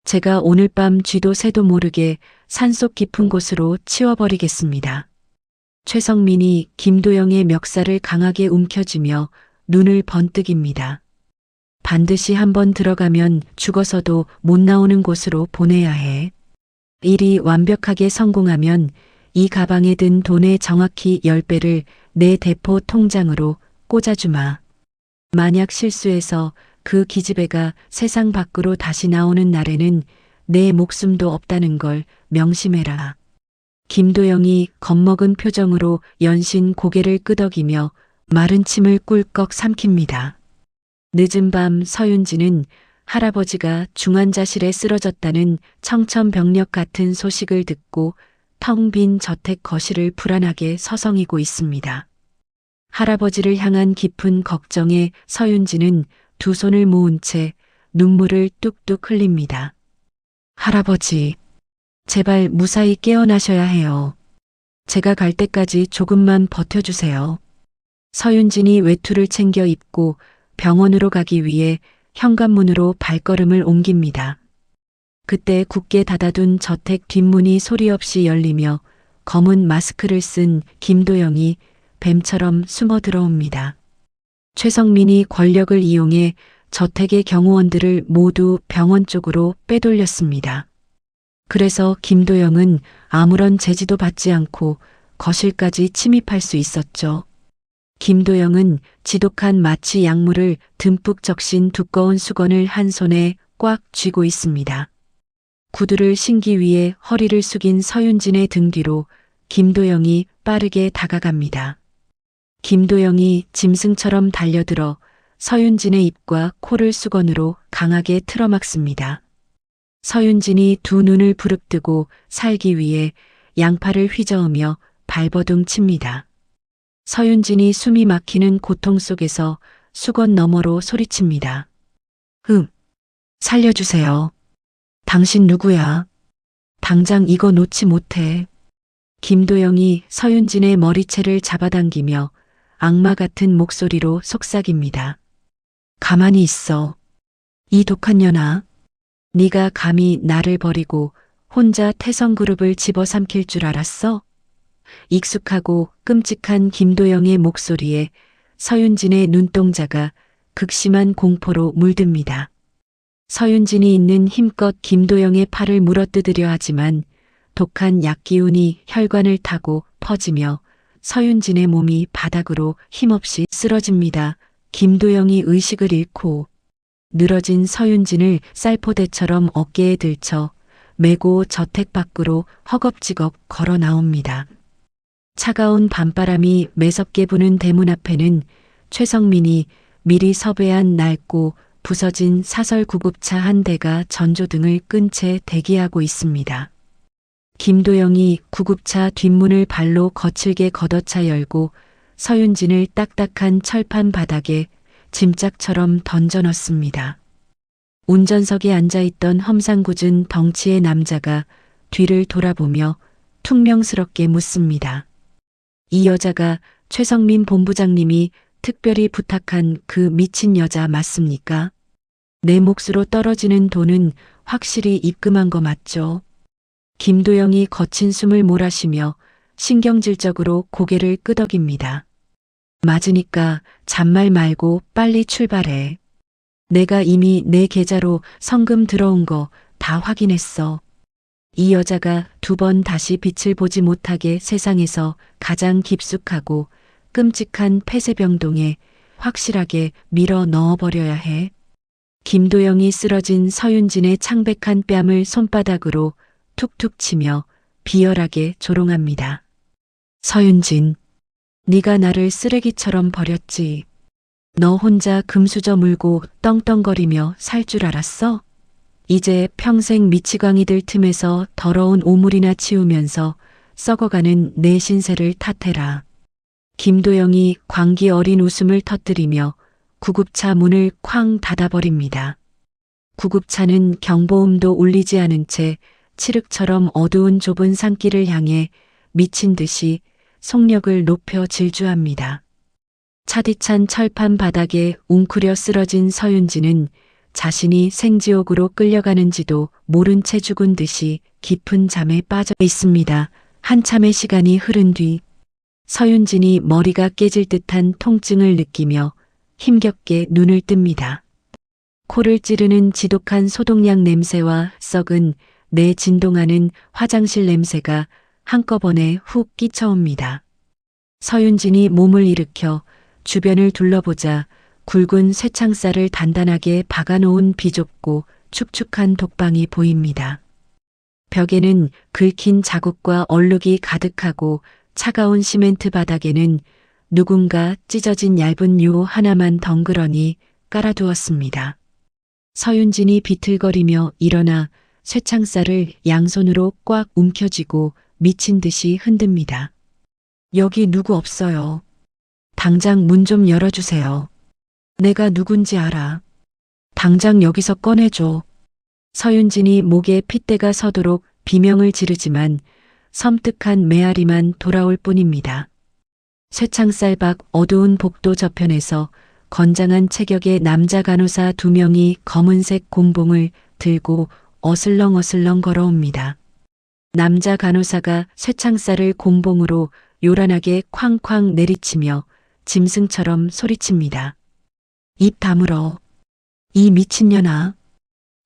제가 오늘 밤 쥐도 새도 모르게 산속 깊은 곳으로 치워버리겠습니다. 최성민이 김도영의 멱살을 강하게 움켜쥐며 눈을 번뜩입니다. 반드시 한번 들어가면 죽어서도 못 나오는 곳으로 보내야 해. 일이 완벽하게 성공하면 이 가방에 든 돈의 정확히 10배를 내 대포 통장으로 꽂아주마. 만약 실수해서 그 기집애가 세상 밖으로 다시 나오는 날에는 내 목숨도 없다는 걸 명심해라. 김도영이 겁먹은 표정으로 연신 고개를 끄덕이며 마른 침을 꿀꺽 삼킵니다. 늦은 밤 서윤지는 할아버지가 중환자실에 쓰러졌다는 청천벽력 같은 소식을 듣고 텅 빈 저택 거실을 불안하게 서성이고 있습니다. 할아버지를 향한 깊은 걱정에 서윤지는 두 손을 모은 채 눈물을 뚝뚝 흘립니다. 할아버지, 제발 무사히 깨어나셔야 해요. 제가 갈 때까지 조금만 버텨주세요. 서윤진이 외투를 챙겨 입고 병원으로 가기 위해 현관문으로 발걸음을 옮깁니다. 그때 굳게 닫아둔 저택 뒷문이 소리 없이 열리며 검은 마스크를 쓴 김도영이 뱀처럼 숨어 들어옵니다. 최성민이 권력을 이용해 저택의 경호원들을 모두 병원 쪽으로 빼돌렸습니다. 그래서 김도영은 아무런 제지도 받지 않고 거실까지 침입할 수 있었죠. 김도영은 지독한 마취 약물을 듬뿍 적신 두꺼운 수건을 한 손에 꽉 쥐고 있습니다. 구두를 신기 위해 허리를 숙인 서윤진의 등 뒤로 김도영이 빠르게 다가갑니다. 김도영이 짐승처럼 달려들어 서윤진의 입과 코를 수건으로 강하게 틀어막습니다. 서윤진이 두 눈을 부릅뜨고 살기 위해 양팔을 휘저으며 발버둥 칩니다. 서윤진이 숨이 막히는 고통 속에서 수건 너머로 소리칩니다. 살려주세요. 당신 누구야? 당장 이거 놓지 못해. 김도영이 서윤진의 머리채를 잡아당기며 악마 같은 목소리로 속삭입니다. 가만히 있어. 이 독한 년아. 네가 감히 나를 버리고 혼자 태성그룹을 집어삼킬 줄 알았어? 익숙하고 끔찍한 김도영의 목소리에 서윤진의 눈동자가 극심한 공포로 물듭니다. 서윤진이 있는 힘껏 김도영의 팔을 물어뜯으려 하지만 독한 약기운이 혈관을 타고 퍼지며 서윤진의 몸이 바닥으로 힘없이 쓰러집니다. 김도영이 의식을 잃고 늘어진 서윤진을 쌀포대처럼 어깨에 들쳐 메고 저택 밖으로 허겁지겁 걸어 나옵니다. 차가운 밤바람이 매섭게 부는 대문 앞에는 최성민이 미리 섭외한 낡고 부서진 사설 구급차 한 대가 전조등을 끈 채 대기하고 있습니다. 김도영이 구급차 뒷문을 발로 거칠게 걷어차 열고 서윤진을 딱딱한 철판 바닥에 짐짝처럼 던져 넣습니다. 운전석에 앉아있던 험상궂은 덩치의 남자가 뒤를 돌아보며 퉁명스럽게 묻습니다. 이 여자가 최성민 본부장님이 특별히 부탁한 그 미친 여자 맞습니까? 내 몫으로 떨어지는 돈은 확실히 입금한 거 맞죠? 김도영이 거친 숨을 몰아쉬며 신경질적으로 고개를 끄덕입니다. 맞으니까 잔말 말고 빨리 출발해. 내가 이미 내 계좌로 성금 들어온 거 다 확인했어. 이 여자가 두 번 다시 빛을 보지 못하게 세상에서 가장 깊숙하고 끔찍한 폐쇄병동에 확실하게 밀어 넣어버려야 해. 김도영이 쓰러진 서윤진의 창백한 뺨을 손바닥으로 툭툭 치며 비열하게 조롱합니다. 서윤진, 네가 나를 쓰레기처럼 버렸지. 너 혼자 금수저 물고 떵떵거리며 살 줄 알았어? 이제 평생 미치광이들 틈에서 더러운 오물이나 치우면서 썩어가는 내 신세를 탓해라. 김도영이 광기 어린 웃음을 터뜨리며 구급차 문을 쾅 닫아버립니다. 구급차는 경보음도 울리지 않은 채 칠흑처럼 어두운 좁은 산길을 향해 미친 듯이 속력을 높여 질주합니다. 차디찬 철판 바닥에 웅크려 쓰러진 서윤진은 자신이 생지옥으로 끌려가는지도 모른 채 죽은 듯이 깊은 잠에 빠져 있습니다. 한참의 시간이 흐른 뒤 서윤진이 머리가 깨질 듯한 통증을 느끼며 힘겹게 눈을 뜹니다. 코를 찌르는 지독한 소독약 냄새와 썩은 내 진동하는 화장실 냄새가 한꺼번에 훅 끼쳐옵니다. 서윤진이 몸을 일으켜 주변을 둘러보자 굵은 쇠창살을 단단하게 박아놓은 비좁고 축축한 독방이 보입니다. 벽에는 긁힌 자국과 얼룩이 가득하고 차가운 시멘트 바닥에는 누군가 찢어진 얇은 요 하나만 덩그러니 깔아두었습니다. 서윤진이 비틀거리며 일어나 쇠창살을 양손으로 꽉 움켜쥐고 미친 듯이 흔듭니다. 여기 누구 없어요. 당장 문 좀 열어주세요. 내가 누군지 알아. 당장 여기서 꺼내줘. 서윤진이 목에 핏대가 서도록 비명을 지르지만 섬뜩한 메아리만 돌아올 뿐입니다. 쇠창살 밖 어두운 복도 저편에서 건장한 체격의 남자 간호사 2명이 검은색 곤봉을 들고 어슬렁어슬렁 걸어옵니다. 남자 간호사가 쇠창살을 곤봉으로 요란하게 쾅쾅 내리치며 짐승처럼 소리칩니다. 입 다물어. 이 미친년아.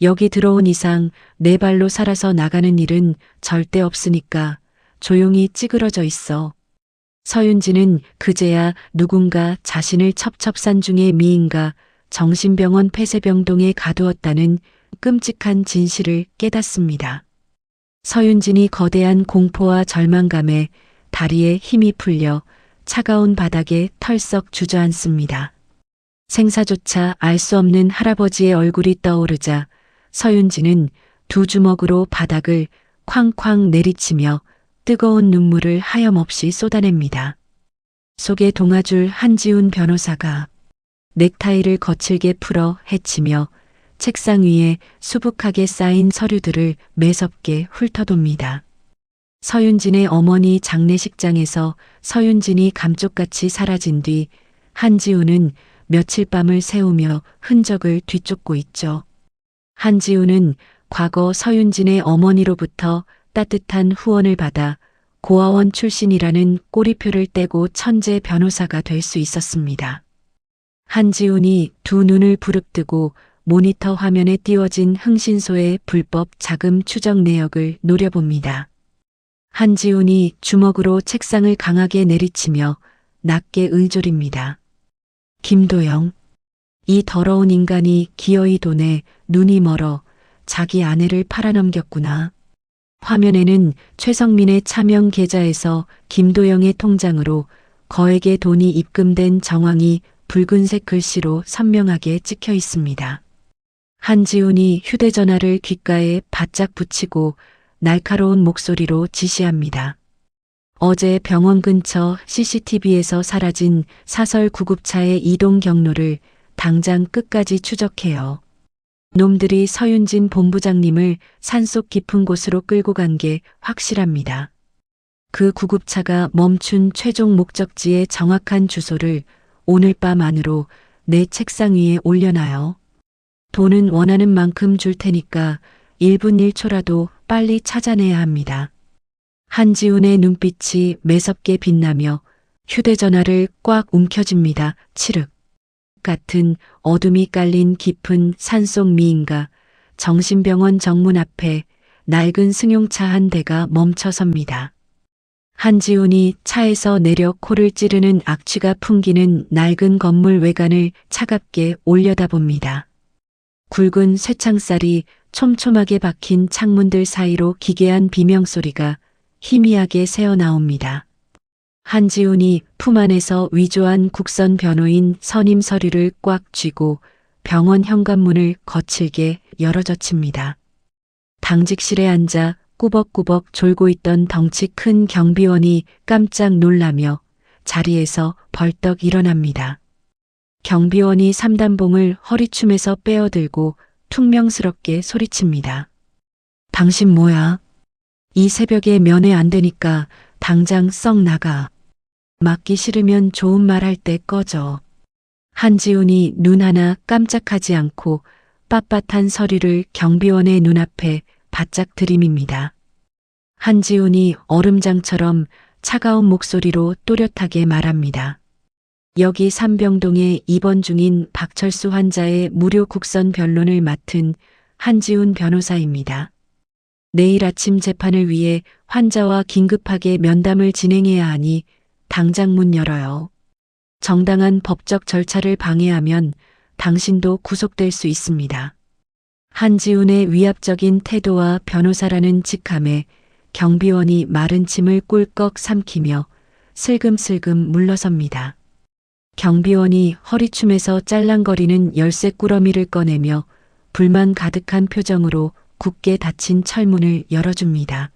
여기 들어온 이상 내 발로 살아서 나가는 일은 절대 없으니까 조용히 찌그러져 있어. 서윤진은 그제야 누군가 자신을 첩첩산 중의 미인가 정신병원 폐쇄병동에 가두었다는 끔찍한 진실을 깨닫습니다. 서윤진이 거대한 공포와 절망감에 다리에 힘이 풀려 차가운 바닥에 털썩 주저앉습니다. 생사조차 알 수 없는 할아버지의 얼굴이 떠오르자 서윤진은 2주먹으로 바닥을 쾅쾅 내리치며 뜨거운 눈물을 하염없이 쏟아냅니다. 속에 동아줄 한지훈 변호사가 넥타이를 거칠게 풀어 헤치며 책상 위에 수북하게 쌓인 서류들을 매섭게 훑어돕니다. 서윤진의 어머니 장례식장에서 서윤진이 감쪽같이 사라진 뒤 한지훈은 며칠 밤을 새우며 흔적을 뒤쫓고 있죠. 한지훈은 과거 서윤진의 어머니로부터 따뜻한 후원을 받아 고아원 출신이라는 꼬리표를 떼고 천재 변호사가 될 수 있었습니다. 한지훈이 2 눈을 부릅뜨고 모니터 화면에 띄워진 흥신소의 불법 자금 추적 내역을 노려봅니다. 한지훈이 주먹으로 책상을 강하게 내리치며 낮게 의졸입니다. 김도영, 이 더러운 인간이 기어이 돈에 눈이 멀어 자기 아내를 팔아넘겼구나. 화면에는 최성민의 차명 계좌에서 김도영의 통장으로 거액의 돈이 입금된 정황이 붉은색 글씨로 선명하게 찍혀 있습니다. 한지훈이 휴대전화를 귓가에 바짝 붙이고 날카로운 목소리로 지시합니다. 어제 병원 근처 CCTV에서 사라진 사설 구급차의 이동 경로를 당장 끝까지 추적해요. 놈들이 서윤진 본부장님을 산속 깊은 곳으로 끌고 간 게 확실합니다. 그 구급차가 멈춘 최종 목적지의 정확한 주소를 오늘 밤 안으로 내 책상 위에 올려놔요. 돈은 원하는 만큼 줄 테니까 1분 1초라도 빨리 찾아내야 합니다. 한지훈의 눈빛이 매섭게 빛나며 휴대전화를 꽉 움켜쥡니다. 칠흑 같은 어둠이 깔린 깊은 산속 미인가 정신병원 정문 앞에 낡은 승용차 한 대가 멈춰섭니다. 한지훈이 차에서 내려 코를 찌르는 악취가 풍기는 낡은 건물 외관을 차갑게 올려다봅니다. 굵은 쇠창살이 촘촘하게 박힌 창문들 사이로 기괴한 비명소리가 희미하게 새어나옵니다. 한지훈이 품 안에서 위조한 국선 변호인 선임 서류를 꽉 쥐고 병원 현관문을 거칠게 열어젖힙니다. 당직실에 앉아 꾸벅꾸벅 졸고 있던 덩치 큰 경비원이 깜짝 놀라며 자리에서 벌떡 일어납니다. 경비원이 삼단봉을 허리춤에서 빼어들고 퉁명스럽게 소리칩니다. 당신 뭐야? 이 새벽에 면회 안 되니까 당장 썩 나가. 맞기 싫으면 좋은 말 할 때 꺼져. 한지훈이 눈 하나 깜짝하지 않고 빳빳한 서류를 경비원의 눈앞에 바짝 들이밉니다. 한지훈이 얼음장처럼 차가운 목소리로 또렷하게 말합니다. 여기 삼병동에 입원 중인 박철수 환자의 무료 국선 변론을 맡은 한지훈 변호사입니다. 내일 아침 재판을 위해 환자와 긴급하게 면담을 진행해야 하니 당장 문 열어요. 정당한 법적 절차를 방해하면 당신도 구속될 수 있습니다. 한지훈의 위압적인 태도와 변호사라는 직함에 경비원이 마른 침을 꿀꺽 삼키며 슬금슬금 물러섭니다. 경비원이 허리춤에서 짤랑거리는 열쇠 꾸러미를 꺼내며 불만 가득한 표정으로 굳게 닫힌 철문을 열어줍니다.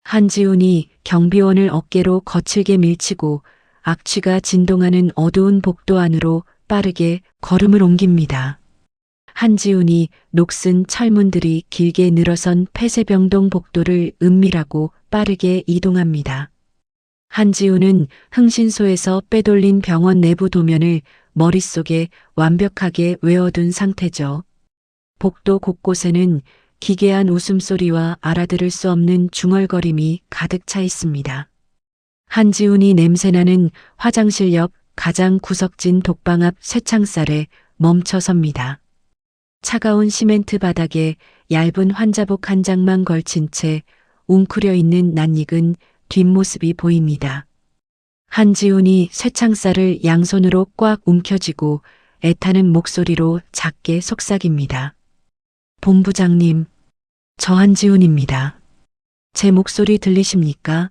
한지훈이 경비원을 어깨로 거칠게 밀치고 악취가 진동하는 어두운 복도 안으로 빠르게 걸음을 옮깁니다. 한지훈이 녹슨 철문들이 길게 늘어선 폐쇄병동 복도를 은밀하고 빠르게 이동합니다. 한지훈은 흥신소에서 빼돌린 병원 내부 도면을 머릿속에 완벽하게 외워둔 상태죠. 복도 곳곳에는 기괴한 웃음소리와 알아들을 수 없는 중얼거림이 가득 차 있습니다. 한지훈이 냄새나는 화장실 옆 가장 구석진 독방 앞 쇠창살에 멈춰섭니다. 차가운 시멘트 바닥에 얇은 환자복 한 장만 걸친 채 웅크려 있는 낯익은 뒷모습이 보입니다. 한지훈이 쇠창살을 양손으로 꽉 움켜쥐고 애타는 목소리로 작게 속삭입니다. 본부장님, 저 한지훈입니다. 제 목소리 들리십니까?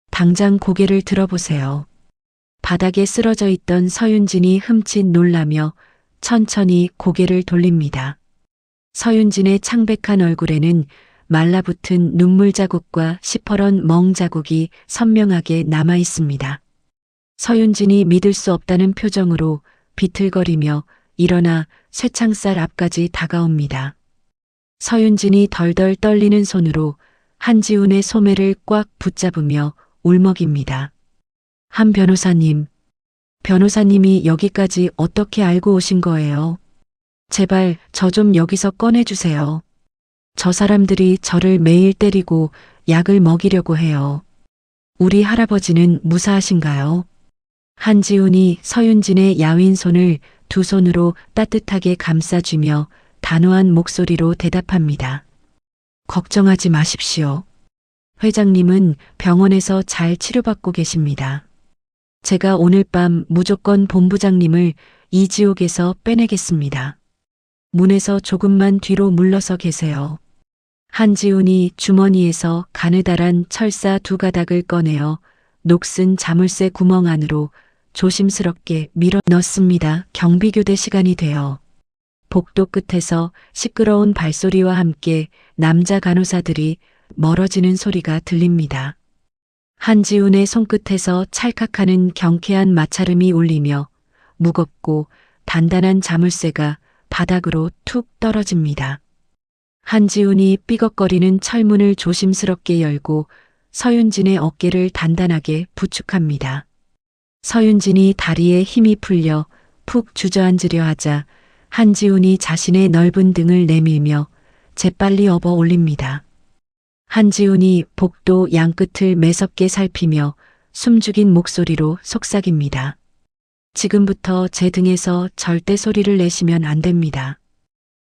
당장 고개를 들어보세요. 바닥에 쓰러져 있던 서윤진이 흠칫 놀라며 천천히 고개를 돌립니다. 서윤진의 창백한 얼굴에는 말라붙은 눈물 자국과 시퍼런 멍 자국이 선명하게 남아 있습니다. 서윤진이 믿을 수 없다는 표정으로 비틀거리며 일어나 쇠창살 앞까지 다가옵니다. 서윤진이 덜덜 떨리는 손으로 한지훈의 소매를 꽉 붙잡으며 울먹입니다. 한 변호사님, 변호사님이 여기까지 어떻게 알고 오신 거예요? 제발 저 좀 여기서 꺼내주세요. 저 사람들이 저를 매일 때리고 약을 먹이려고 해요. 우리 할아버지는 무사하신가요? 한지훈이 서윤진의 야윈 손을 두 손으로 따뜻하게 감싸주며 단호한 목소리로 대답합니다. 걱정하지 마십시오. 회장님은 병원에서 잘 치료받고 계십니다. 제가 오늘 밤 무조건 본부장님을 이 지옥에서 빼내겠습니다. 문에서 조금만 뒤로 물러서 계세요. 한지훈이 주머니에서 가느다란 철사 두 가닥을 꺼내어 녹슨 자물쇠 구멍 안으로 조심스럽게 밀어 넣습니다. 경비교대 시간이 되어 복도 끝에서 시끄러운 발소리와 함께 남자 간호사들이 멀어지는 소리가 들립니다. 한지훈의 손끝에서 찰칵하는 경쾌한 마찰음이 울리며 무겁고 단단한 자물쇠가 바닥으로 툭 떨어집니다. 한지훈이 삐걱거리는 철문을 조심스럽게 열고 서윤진의 어깨를 단단하게 부축합니다. 서윤진이 다리에 힘이 풀려 푹 주저앉으려 하자 한지훈이 자신의 넓은 등을 내밀며 재빨리 업어 올립니다. 한지훈이 복도 양끝을 매섭게 살피며 숨죽인 목소리로 속삭입니다. 지금부터 제 등에서 절대 소리를 내시면 안 됩니다.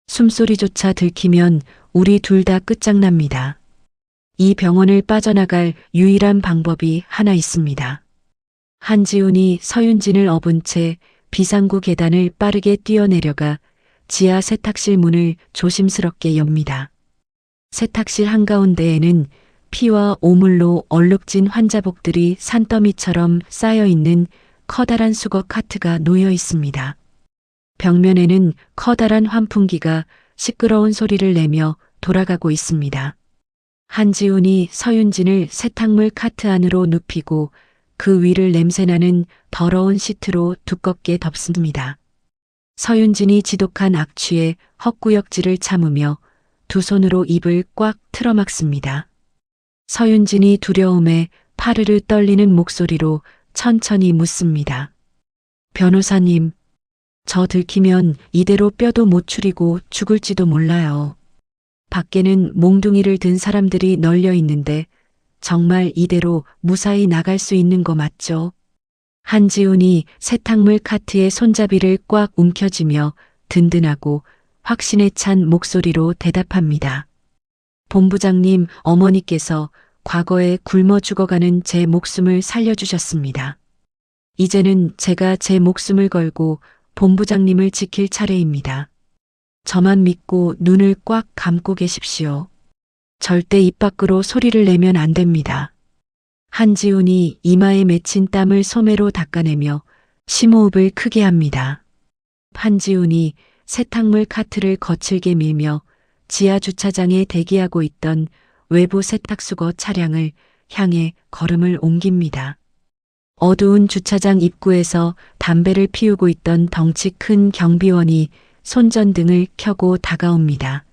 숨소리조차 들키면 우리 둘 다 끝장납니다. 이 병원을 빠져나갈 유일한 방법이 하나 있습니다. 한지훈이 서윤진을 업은 채 비상구 계단을 빠르게 뛰어내려가 지하 세탁실 문을 조심스럽게 엽니다. 세탁실 한가운데에는 피와 오물로 얼룩진 환자복들이 산더미처럼 쌓여 있는 커다란 수거 카트가 놓여 있습니다. 벽면에는 커다란 환풍기가 시끄러운 소리를 내며 돌아가고 있습니다. 한지훈이 서윤진을 세탁물 카트 안으로 눕히고 그 위를 냄새나는 더러운 시트로 두껍게 덮습니다. 서윤진이 지독한 악취에 헛구역질을 참으며 두 손으로 입을 꽉 틀어막습니다. 서윤진이 두려움에 파르르 떨리는 목소리로 천천히 묻습니다. 변호사님, 저 들키면 이대로 뼈도 못 추리고 죽을지도 몰라요. 밖에는 몽둥이를 든 사람들이 널려 있는데 정말 이대로 무사히 나갈 수 있는 거 맞죠? 한지훈이 세탁물 카트의 손잡이를 꽉 움켜쥐며 든든하고 확신에 찬 목소리로 대답합니다. 본부장님, 어머니께서 과거에 굶어 죽어가는 제 목숨을 살려주셨습니다. 이제는 제가 제 목숨을 걸고 본부장님을 지킬 차례입니다. 저만 믿고 눈을 꽉 감고 계십시오. 절대 입 밖으로 소리를 내면 안 됩니다. 한지훈이 이마에 맺힌 땀을 소매로 닦아내며 심호흡을 크게 합니다. 한지훈이 세탁물 카트를 거칠게 밀며 지하 주차장에 대기하고 있던 외부 세탁수거 차량을 향해 걸음을 옮깁니다. 어두운 주차장 입구에서 담배를 피우고 있던 덩치 큰 경비원이 손전등을 켜고 다가옵니다.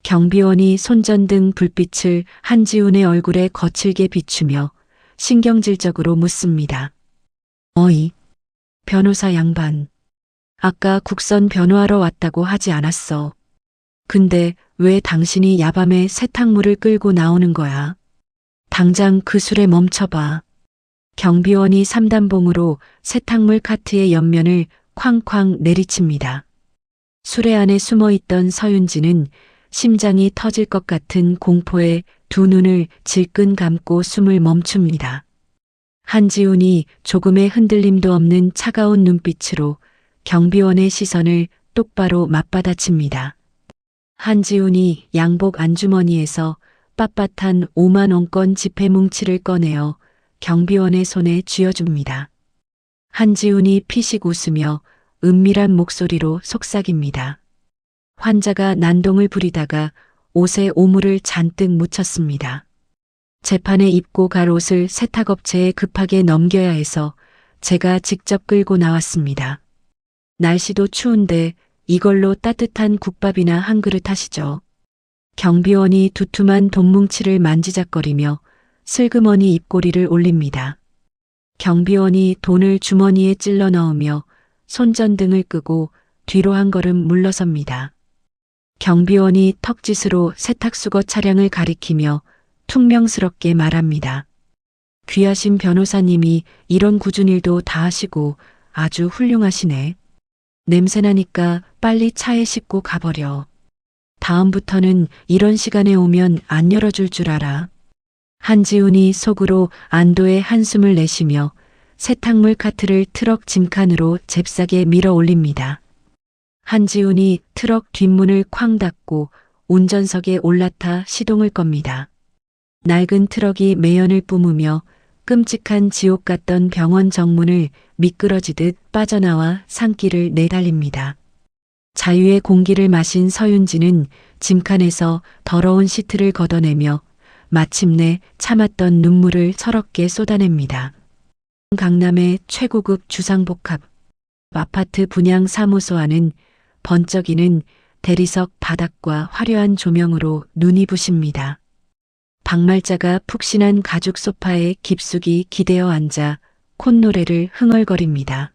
경비원이 손전등 불빛을 한지훈의 얼굴에 거칠게 비추며 신경질적으로 묻습니다. 어이, 변호사 양반. 아까 국선 변호하러 왔다고 하지 않았어. 근데 왜 당신이 야밤에 세탁물을 끌고 나오는 거야? 당장 그 술에 멈춰봐. 경비원이 3단봉으로 세탁물 카트의 옆면을 쾅쾅 내리칩니다. 수레 안에 숨어있던 서윤지는 심장이 터질 것 같은 공포에 두 눈을 질끈 감고 숨을 멈춥니다. 한지훈이 조금의 흔들림도 없는 차가운 눈빛으로 경비원의 시선을 똑바로 맞받아칩니다. 한지훈이 양복 안주머니에서 빳빳한 5만 원권 지폐 뭉치를 꺼내어 경비원의 손에 쥐어줍니다. 한지훈이 피식 웃으며 은밀한 목소리로 속삭입니다. 환자가 난동을 부리다가 옷에 오물을 잔뜩 묻혔습니다. 재판에 입고 갈 옷을 세탁업체에 급하게 넘겨야 해서 제가 직접 끌고 나왔습니다. 날씨도 추운데 이걸로 따뜻한 국밥이나 한 그릇 하시죠. 경비원이 두툼한 돈뭉치를 만지작거리며 슬그머니 입꼬리를 올립니다. 경비원이 돈을 주머니에 찔러 넣으며 손전등을 끄고 뒤로 한 걸음 물러섭니다. 경비원이 턱짓으로 세탁수거 차량을 가리키며 퉁명스럽게 말합니다. 귀하신 변호사님이 이런 굳은 일도 다 하시고 아주 훌륭하시네. 냄새나니까 빨리 차에 싣고 가버려. 다음부터는 이런 시간에 오면 안 열어줄 줄 알아. 한지훈이 속으로 안도의 한숨을 내쉬며 세탁물 카트를 트럭 짐칸으로 잽싸게 밀어 올립니다. 한지훈이 트럭 뒷문을 쾅 닫고 운전석에 올라타 시동을 겁니다. 낡은 트럭이 매연을 뿜으며 끔찍한 지옥 같던 병원 정문을 미끄러지듯 빠져나와 산길을 내달립니다. 자유의 공기를 마신 서윤지는 짐칸에서 더러운 시트를 걷어내며 마침내 참았던 눈물을 서럽게 쏟아냅니다. 강남의 최고급 주상복합 아파트 분양 사무소 안은 번쩍이는 대리석 바닥과 화려한 조명으로 눈이 부십니다. 박말자가 푹신한 가죽 소파에 깊숙이 기대어 앉아 콧노래를 흥얼거립니다.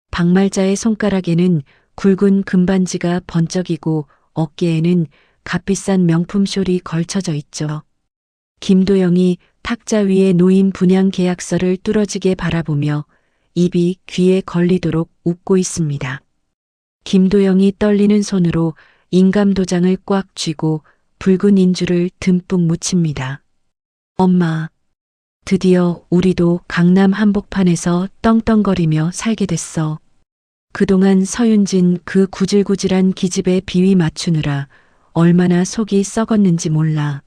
박말자의 손가락에는 굵은 금반지가 번쩍이고 어깨에는 값비싼 명품 숄이 걸쳐져 있죠. 김도영이 탁자 위에 놓인 분양 계약서를 뚫어지게 바라보며 입이 귀에 걸리도록 웃고 있습니다. 김도영이 떨리는 손으로 인감도장을 꽉 쥐고 붉은 인주를 듬뿍 묻힙니다. 엄마, 드디어 우리도 강남 한복판에서 떵떵거리며 살게 됐어. 그동안 서윤진 그 구질구질한 기집애 비위 맞추느라 얼마나 속이 썩었는지 몰라.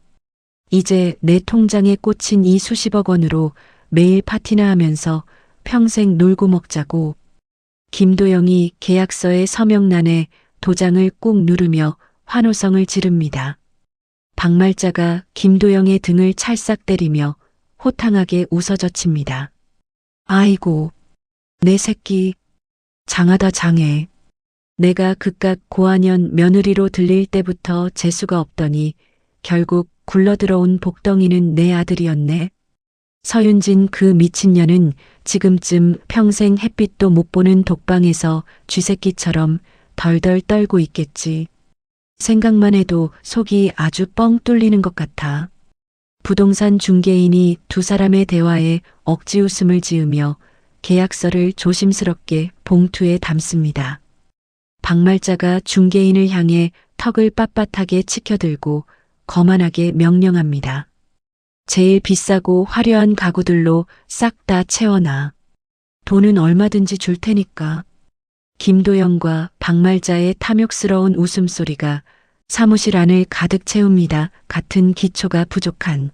이제 내 통장에 꽂힌 이 수십억 원으로 매일 파티나 하면서 평생 놀고 먹자고. 김도영이 계약서의 서명란에 도장을 꾹 누르며 환호성을 지릅니다. 박말자가 김도영의 등을 찰싹 때리며 호탕하게 웃어젖힙니다. 아이고, 내 새끼, 장하다 장해. 내가 그깟 고한연 며느리로 들릴 때부터 재수가 없더니 결국 굴러들어온 복덩이는 내 아들이었네. 서윤진 그 미친년은 지금쯤 평생 햇빛도 못 보는 독방에서 쥐새끼처럼 덜덜 떨고 있겠지. 생각만 해도 속이 아주 뻥 뚫리는 것 같아. 부동산 중개인이 두 사람의 대화에 억지 웃음을 지으며 계약서를 조심스럽게 봉투에 담습니다. 박말자가 중개인을 향해 턱을 빳빳하게 치켜들고 거만하게 명령합니다. 제일 비싸고 화려한 가구들로 싹 다 채워놔. 돈은 얼마든지 줄 테니까. 김도영과 박말자의 탐욕스러운 웃음소리가 사무실 안을 가득 채웁니다. 같은 기초가 부족한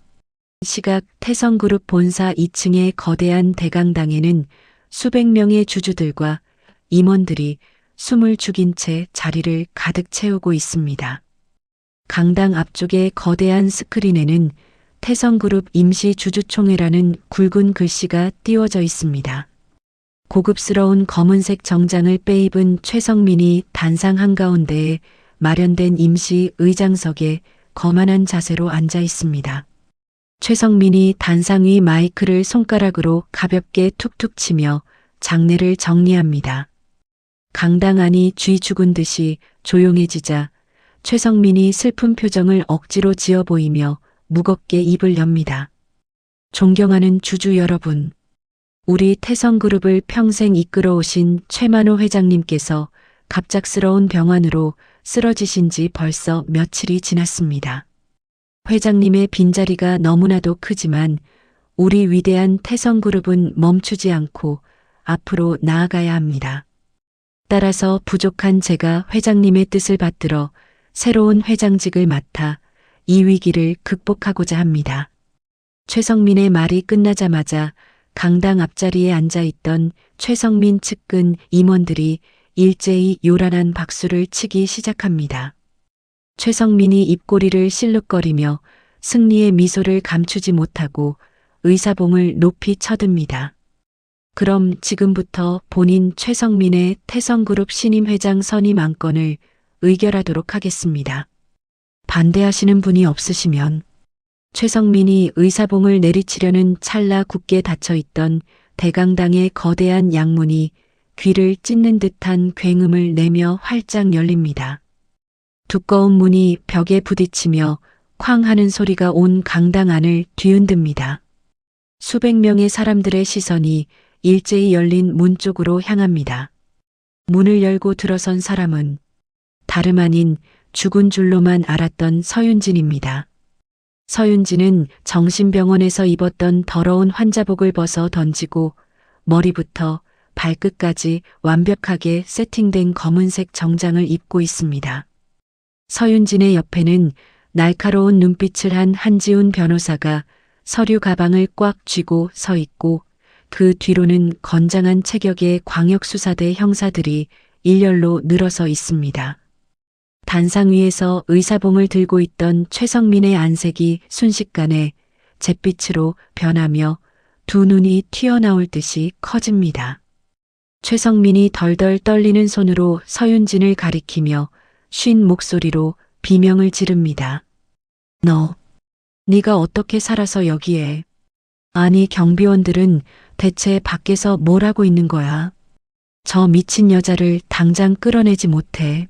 시각 태성그룹 본사 2층의 거대한 대강당에는 수백 명의 주주들과 임원들이 숨을 죽인 채 자리를 가득 채우고 있습니다. 강당 앞쪽의 거대한 스크린에는 태성그룹 임시주주총회라는 굵은 글씨가 띄워져 있습니다. 고급스러운 검은색 정장을 빼입은 최성민이 단상 한가운데에 마련된 임시 의장석에 거만한 자세로 앉아 있습니다. 최성민이 단상 위 마이크를 손가락으로 가볍게 툭툭 치며 장례를 정리합니다. 강당 안이 쥐 죽은 듯이 조용해지자 최성민이 슬픈 표정을 억지로 지어 보이며 무겁게 입을 엽니다. 존경하는 주주 여러분, 우리 태성그룹을 평생 이끌어오신 최만호 회장님께서 갑작스러운 병환으로 쓰러지신 지 벌써 며칠이 지났습니다. 회장님의 빈자리가 너무나도 크지만 우리 위대한 태성그룹은 멈추지 않고 앞으로 나아가야 합니다. 따라서 부족한 제가 회장님의 뜻을 받들어 새로운 회장직을 맡아 이 위기를 극복하고자 합니다. 최성민의 말이 끝나자마자 강당 앞자리에 앉아있던 최성민 측근 임원들이 일제히 요란한 박수를 치기 시작합니다. 최성민이 입꼬리를 실룩거리며 승리의 미소를 감추지 못하고 의사봉을 높이 쳐듭니다. 그럼 지금부터 본인 최성민의 태성그룹 신임 회장 선임 안건을 의결하도록 하겠습니다. 반대하시는 분이 없으시면. 최성민이 의사봉을 내리치려는 찰나 굳게 닫혀있던 대강당의 거대한 양문이 귀를 찢는 듯한 굉음을 내며 활짝 열립니다. 두꺼운 문이 벽에 부딪히며 쾅 하는 소리가 온 강당 안을 뒤흔듭니다. 수백 명의 사람들의 시선이 일제히 열린 문 쪽으로 향합니다. 문을 열고 들어선 사람은 다름 아닌 죽은 줄로만 알았던 서윤진입니다. 서윤진은 정신병원에서 입었던 더러운 환자복을 벗어 던지고 머리부터 발끝까지 완벽하게 세팅된 검은색 정장을 입고 있습니다. 서윤진의 옆에는 날카로운 눈빛을 한 한지훈 변호사가 서류 가방을 꽉 쥐고 서 있고 그 뒤로는 건장한 체격의 광역수사대 형사들이 일렬로 늘어서 있습니다. 단상 위에서 의사봉을 들고 있던 최성민의 안색이 순식간에 잿빛으로 변하며 두 눈이 튀어나올 듯이 커집니다. 최성민이 덜덜 떨리는 손으로 서윤진을 가리키며 쉰 목소리로 비명을 지릅니다. 네가 어떻게 살아서 여기에? 아니 경비원들은 대체 밖에서 뭘 하고 있는 거야? 저 미친 여자를 당장 끌어내지 못해.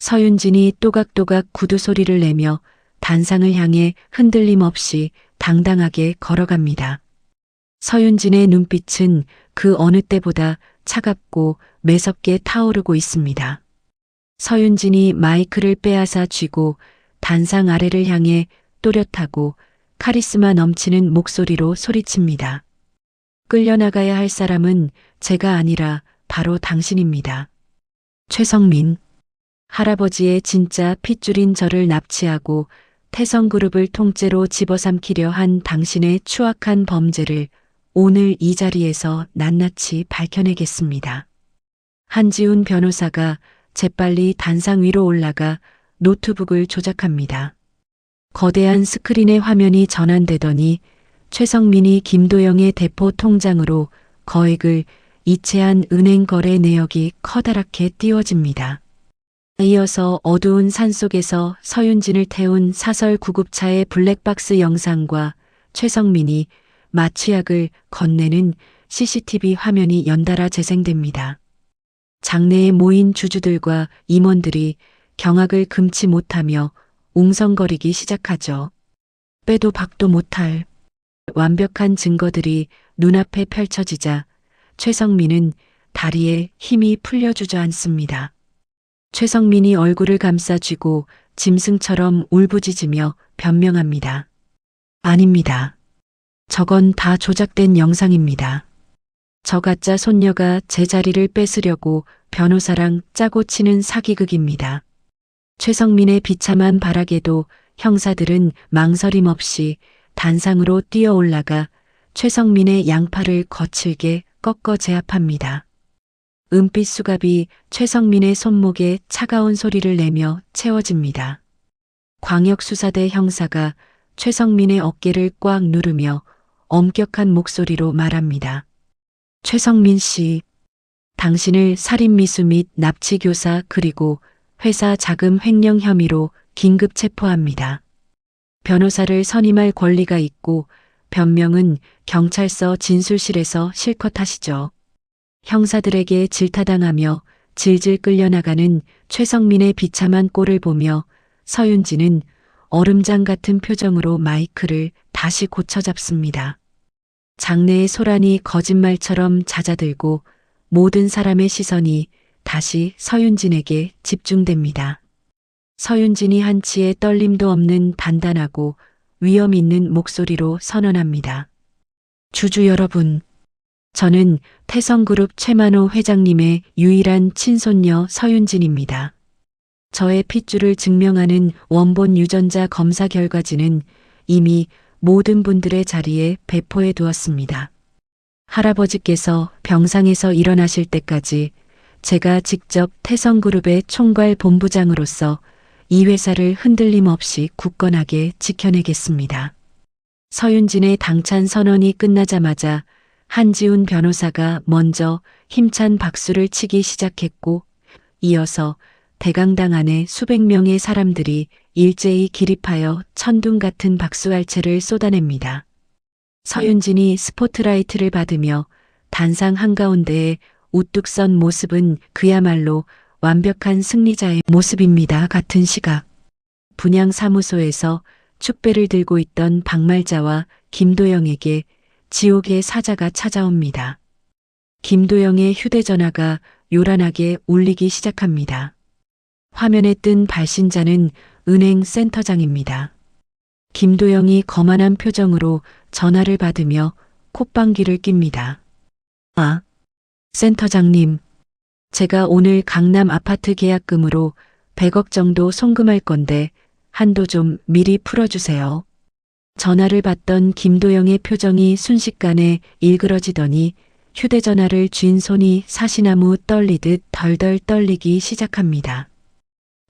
서윤진이 또각또각 구두 소리를 내며 단상을 향해 흔들림 없이 당당하게 걸어갑니다. 서윤진의 눈빛은 그 어느 때보다 차갑고 매섭게 타오르고 있습니다. 서윤진이 마이크를 빼앗아 쥐고 단상 아래를 향해 또렷하고 카리스마 넘치는 목소리로 소리칩니다. 끌려나가야 할 사람은 제가 아니라 바로 당신입니다. 최성민. 할아버지의 진짜 핏줄인 저를 납치하고 태성그룹을 통째로 집어삼키려 한 당신의 추악한 범죄를 오늘 이 자리에서 낱낱이 밝혀내겠습니다. 한지훈 변호사가 재빨리 단상 위로 올라가 노트북을 조작합니다. 거대한 스크린의 화면이 전환되더니 최성민이 김도영의 대포 통장으로 거액을 이체한 은행 거래 내역이 커다랗게 띄워집니다. 이어서 어두운 산속에서 서윤진을 태운 사설 구급차의 블랙박스 영상과 최성민이 마취약을 건네는 CCTV 화면이 연달아 재생됩니다. 장내에 모인 주주들과 임원들이 경악을 금치 못하며 웅성거리기 시작하죠. 빼도 박도 못할 완벽한 증거들이 눈앞에 펼쳐지자 최성민은 다리에 힘이 풀려 주저앉습니다. 최성민이 얼굴을 감싸 쥐고 짐승처럼 울부짖으며 변명합니다. 아닙니다. 저건 다 조작된 영상입니다. 저 가짜 손녀가 제 자리를 뺏으려고 변호사랑 짜고 치는 사기극입니다. 최성민의 비참한 발악에도 형사들은 망설임 없이 단상으로 뛰어 올라가 최성민의 양팔을 거칠게 꺾어 제압합니다. 은빛 수갑이 최성민의 손목에 차가운 소리를 내며 채워집니다. 광역수사대 형사가 최성민의 어깨를 꽉 누르며 엄격한 목소리로 말합니다. 최성민 씨, 당신을 살인미수 및 납치교사 그리고 회사 자금 횡령 혐의로 긴급 체포합니다. 변호사를 선임할 권리가 있고 변명은 경찰서 진술실에서 실컷 하시죠. 형사들에게 질타당하며 질질 끌려나가는 최성민의 비참한 꼴을 보며 서윤진은 얼음장 같은 표정으로 마이크를 다시 고쳐잡습니다. 장내의 소란이 거짓말처럼 잦아들고 모든 사람의 시선이 다시 서윤진에게 집중됩니다. 서윤진이 한치의 떨림도 없는 단단하고 위험 있는 목소리로 선언합니다. 주주 여러분, 저는 태성그룹 최만호 회장님의 유일한 친손녀 서윤진입니다. 저의 핏줄을 증명하는 원본 유전자 검사 결과지는 이미 모든 분들의 자리에 배포해 두었습니다. 할아버지께서 병상에서 일어나실 때까지 제가 직접 태성그룹의 총괄 본부장으로서 이 회사를 흔들림 없이 굳건하게 지켜내겠습니다. 서윤진의 당찬 선언이 끝나자마자 한지훈 변호사가 먼저 힘찬 박수를 치기 시작했고 이어서 대강당 안에 수백 명의 사람들이 일제히 기립하여 천둥 같은 박수알체를 쏟아냅니다. 서윤진이 스포트라이트를 받으며 단상 한가운데에 우뚝 선 모습은 그야말로 완벽한 승리자의 모습입니다. 같은 시각 분양사무소에서 축배를 들고 있던 박말자와 김도영에게 지옥의 사자가 찾아옵니다. 김도영의 휴대전화가 요란하게 울리기 시작합니다. 화면에 뜬 발신자는 은행 센터장입니다. 김도영이 거만한 표정으로 전화를 받으며 콧방귀를 낍니다. 아, 센터장님. 제가 오늘 강남 아파트 계약금으로 100억 정도 송금할 건데 한도 좀 미리 풀어주세요. 전화를 받던 김도영의 표정이 순식간에 일그러지더니 휴대전화를 쥔 손이 사시나무 떨리듯 덜덜 떨리기 시작합니다.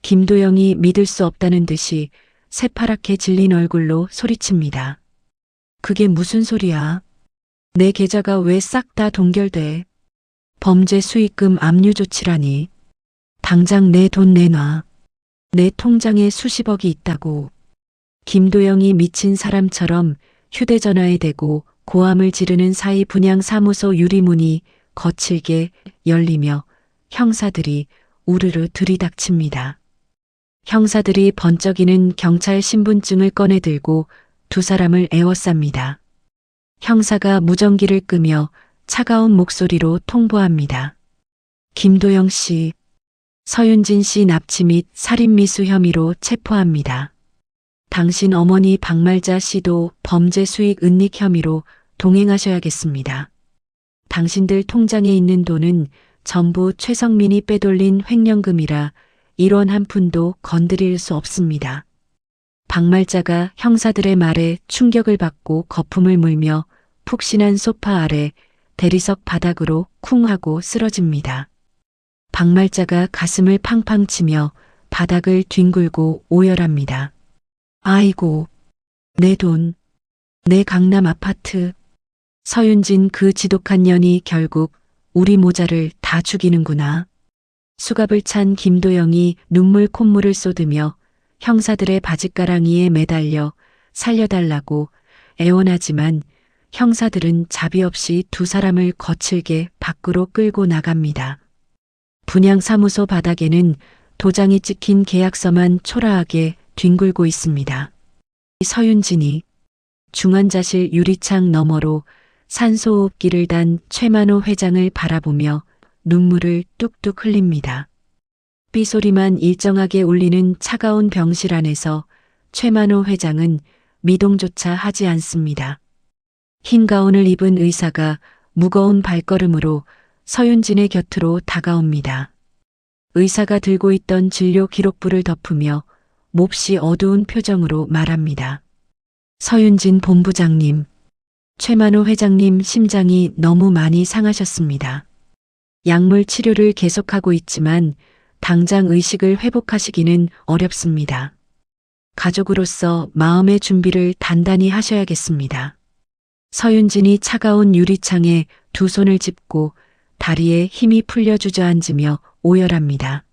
김도영이 믿을 수 없다는 듯이 새파랗게 질린 얼굴로 소리칩니다. 그게 무슨 소리야? 내 계좌가 왜 싹 다 동결돼? 범죄 수익금 압류 조치라니. 당장 내 돈 내놔. 내 통장에 수십억이 있다고. 김도영이 미친 사람처럼 휴대전화에 대고 고함을 지르는 사이 분양사무소 유리문이 거칠게 열리며 형사들이 우르르 들이닥칩니다. 형사들이 번쩍이는 경찰 신분증을 꺼내들고 두 사람을 에워쌉니다. 형사가 무전기를 끄며 차가운 목소리로 통보합니다. 김도영 씨, 서윤진 씨 납치 및 살인미수 혐의로 체포합니다. 당신 어머니 박말자 씨도 범죄 수익 은닉 혐의로 동행하셔야겠습니다. 당신들 통장에 있는 돈은 전부 최성민이 빼돌린 횡령금이라 1원 한 푼도 건드릴 수 없습니다. 박말자가 형사들의 말에 충격을 받고 거품을 물며 푹신한 소파 아래 대리석 바닥으로 쿵 하고 쓰러집니다. 박말자가 가슴을 팡팡 치며 바닥을 뒹굴고 오열합니다. 아이고, 내 돈, 내 강남 아파트. 서윤진 그 지독한 년이 결국 우리 모자를 다 죽이는구나. 수갑을 찬 김도영이 눈물 콧물을 쏟으며 형사들의 바짓가랑이에 매달려 살려달라고 애원하지만 형사들은 자비 없이 두 사람을 거칠게 밖으로 끌고 나갑니다. 분양사무소 바닥에는 도장이 찍힌 계약서만 초라하게 뒹굴고 있습니다. 서윤진이 중환자실 유리창 너머로 산소호흡기를 단 최만호 회장을 바라보며 눈물을 뚝뚝 흘립니다. 삐소리만 일정하게 울리는 차가운 병실 안에서 최만호 회장은 미동조차 하지 않습니다. 흰 가운을 입은 의사가 무거운 발걸음으로 서윤진의 곁으로 다가옵니다. 의사가 들고 있던 진료 기록부를 덮으며 몹시 어두운 표정으로 말합니다. 서윤진 본부장님, 최만호 회장님 심장이 너무 많이 상하셨습니다. 약물 치료를 계속하고 있지만 당장 의식을 회복하시기는 어렵습니다. 가족으로서 마음의 준비를 단단히 하셔야겠습니다. 서윤진이 차가운 유리창에 두 손을 짚고 다리에 힘이 풀려 주저앉으며 오열합니다.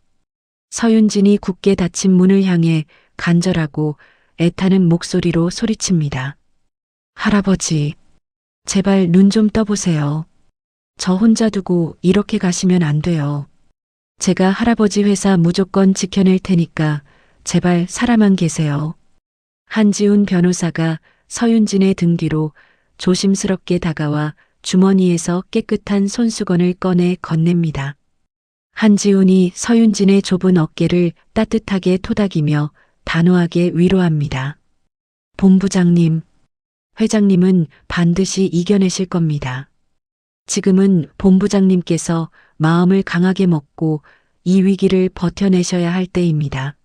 서윤진이 굳게 닫힌 문을 향해 간절하고 애타는 목소리로 소리칩니다. 할아버지, 제발 눈 좀 떠보세요. 저 혼자 두고 이렇게 가시면 안 돼요. 제가 할아버지 회사 무조건 지켜낼 테니까 제발 살아만 계세요. 한지훈 변호사가 서윤진의 등 뒤로 조심스럽게 다가와 주머니에서 깨끗한 손수건을 꺼내 건넵니다. 한지훈이 서윤진의 좁은 어깨를 따뜻하게 토닥이며 단호하게 위로합니다. 본부장님, 회장님은 반드시 이겨내실 겁니다. 지금은 본부장님께서 마음을 강하게 먹고 이 위기를 버텨내셔야 할 때입니다.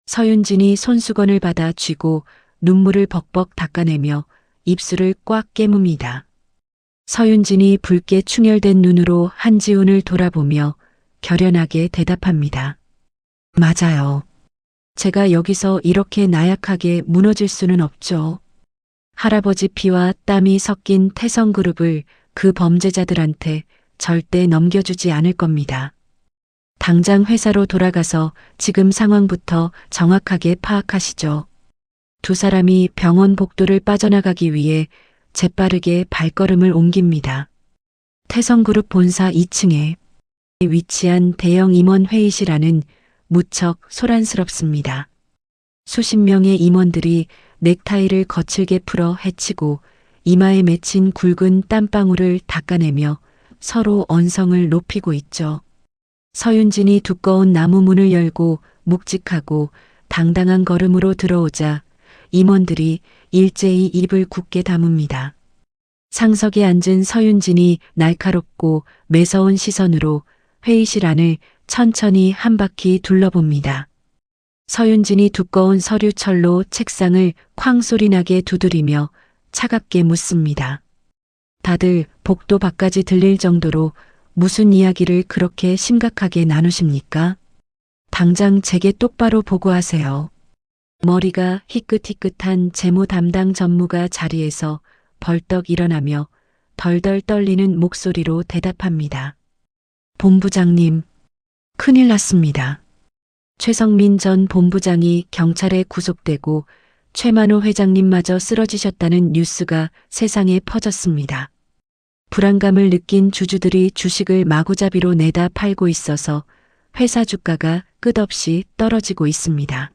서윤진이 손수건을 받아 쥐고 눈물을 벅벅 닦아내며 입술을 꽉 깨뭅니다. 서윤진이 붉게 충혈된 눈으로 한지훈을 돌아보며 결연하게 대답합니다. 맞아요. 제가 여기서 이렇게 나약하게 무너질 수는 없죠. 할아버지 피와 땀이 섞인 태성그룹을 그 범죄자들한테 절대 넘겨주지 않을 겁니다. 당장 회사로 돌아가서 지금 상황부터 정확하게 파악하시죠. 두 사람이 병원 복도를 빠져나가기 위해 재빠르게 발걸음을 옮깁니다. 태성그룹 본사 2층에 위치한 대형 임원 회의실 안은 무척 소란스럽습니다. 수십 명의 임원들이 넥타이를 거칠게 풀어 헤치고 이마에 맺힌 굵은 땀방울을 닦아내며 서로 언성을 높이고 있죠. 서윤진이 두꺼운 나무 문을 열고 묵직하고 당당한 걸음으로 들어오자 임원들이 일제히 입을 굳게 다뭅니다. 상석에 앉은 서윤진이 날카롭고 매서운 시선으로 회의실 안을 천천히 한 바퀴 둘러봅니다. 서윤진이 두꺼운 서류철로 책상을 쾅 소리나게 두드리며 차갑게 묻습니다. 다들 복도 밖까지 들릴 정도로 무슨 이야기를 그렇게 심각하게 나누십니까? 당장 제게 똑바로 보고하세요. 머리가 희끗희끗한 재무 담당 전무가 자리에서 벌떡 일어나며 덜덜 떨리는 목소리로 대답합니다. 본부장님, 큰일 났습니다. 최성민 전 본부장이 경찰에 구속되고 최만호 회장님마저 쓰러지셨다는 뉴스가 세상에 퍼졌습니다. 불안감을 느낀 주주들이 주식을 마구잡이로 내다 팔고 있어서 회사 주가가 끝없이 떨어지고 있습니다.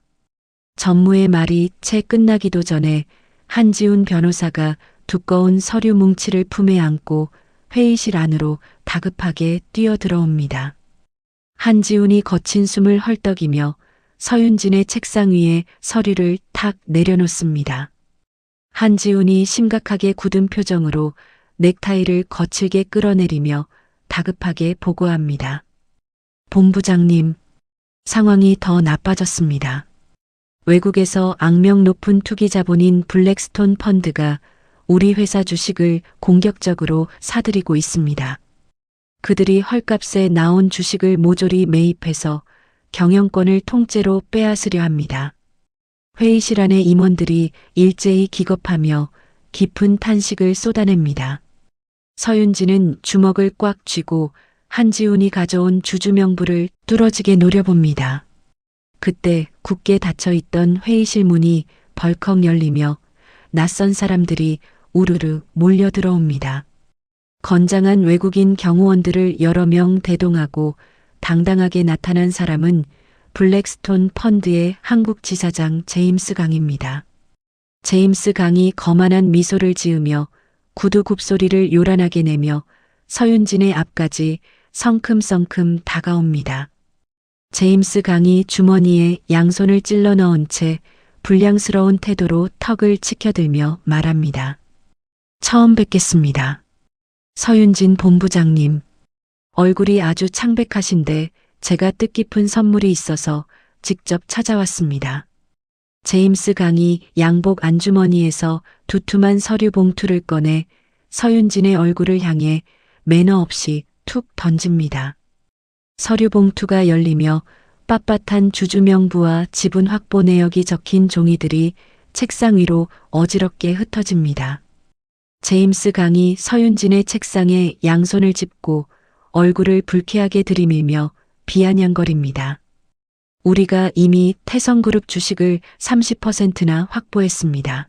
전무의 말이 채 끝나기도 전에 한지훈 변호사가 두꺼운 서류 뭉치를 품에 안고 회의실 안으로 다급하게 뛰어들어옵니다. 한지훈이 거친 숨을 헐떡이며 서윤진의 책상 위에 서류를 탁 내려놓습니다. 한지훈이 심각하게 굳은 표정으로 넥타이를 거칠게 끌어내리며 다급하게 보고합니다. 본부장님, 상황이 더 나빠졌습니다. 외국에서 악명 높은 투기 자본인 블랙스톤 펀드가 우리 회사 주식을 공격적으로 사들이고 있습니다. 그들이 헐값에 나온 주식을 모조리 매입해서 경영권을 통째로 빼앗으려 합니다. 회의실 안의 임원들이 일제히 기겁하며 깊은 탄식을 쏟아냅니다. 서윤진은 주먹을 꽉 쥐고 한지훈이 가져온 주주명부를 뚫어지게 노려봅니다. 그때 굳게 닫혀 있던 회의실 문이 벌컥 열리며 낯선 사람들이 우르르 몰려들어옵니다. 건장한 외국인 경호원들을 여러 명 대동하고 당당하게 나타난 사람은 블랙스톤 펀드의 한국 지사장 제임스 강입니다. 제임스 강이 거만한 미소를 지으며 구두 굽소리를 요란하게 내며 서윤진의 앞까지 성큼성큼 다가옵니다. 제임스 강이 주머니에 양손을 찔러 넣은 채 불량스러운 태도로 턱을 치켜들며 말합니다. 처음 뵙겠습니다. 서윤진 본부장님. 얼굴이 아주 창백하신데 제가 뜻깊은 선물이 있어서 직접 찾아왔습니다. 제임스 강이 양복 안주머니에서 두툼한 서류 봉투를 꺼내 서윤진의 얼굴을 향해 매너 없이 툭 던집니다. 서류 봉투가 열리며 빳빳한 주주 명부와 지분 확보 내역이 적힌 종이들이 책상 위로 어지럽게 흩어집니다. 제임스 강이 서윤진의 책상에 양손을 짚고 얼굴을 불쾌하게 들이밀며 비아냥거립니다. 우리가 이미 태성그룹 주식을 30%나 확보했습니다.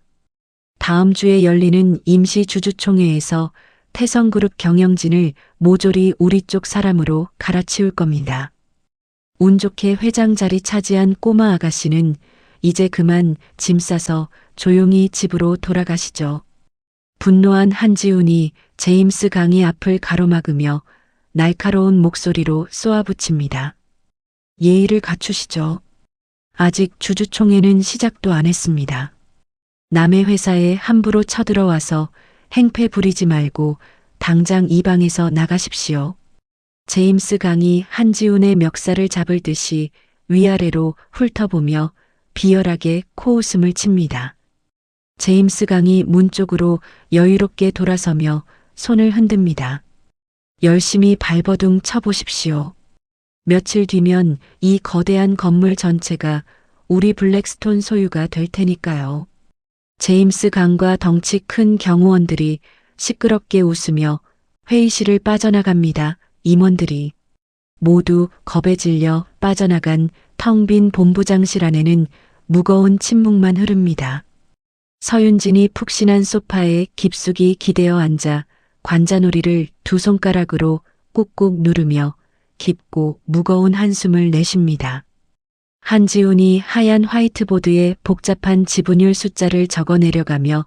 다음 주에 열리는 임시 주주총회에서 태성그룹 경영진을 모조리 우리 쪽 사람으로 갈아치울 겁니다. 운 좋게 회장 자리 차지한 꼬마 아가씨는 이제 그만 짐 싸서 조용히 집으로 돌아가시죠. 분노한 한지훈이 제임스 강의 앞을 가로막으며 날카로운 목소리로 쏘아붙입니다. 예의를 갖추시죠. 아직 주주총회는 시작도 안 했습니다. 남의 회사에 함부로 쳐들어와서 행패 부리지 말고 당장 이 방에서 나가십시오. 제임스 강이 한지훈의 멱살을 잡을 듯이 위아래로 훑어보며 비열하게 코웃음을 칩니다. 제임스 강이 문 쪽으로 여유롭게 돌아서며 손을 흔듭니다. 열심히 발버둥 쳐보십시오. 며칠 뒤면 이 거대한 건물 전체가 우리 블랙스톤 소유가 될 테니까요. 제임스 강과 덩치 큰 경호원들이 시끄럽게 웃으며 회의실을 빠져나갑니다. 임원들이 모두 겁에 질려 빠져나간 텅 빈 본부장실 안에는 무거운 침묵만 흐릅니다. 서윤진이 푹신한 소파에 깊숙이 기대어 앉아 관자놀이를 두 손가락으로 꾹꾹 누르며 깊고 무거운 한숨을 내쉽니다. 한지훈이 하얀 화이트보드에 복잡한 지분율 숫자를 적어 내려가며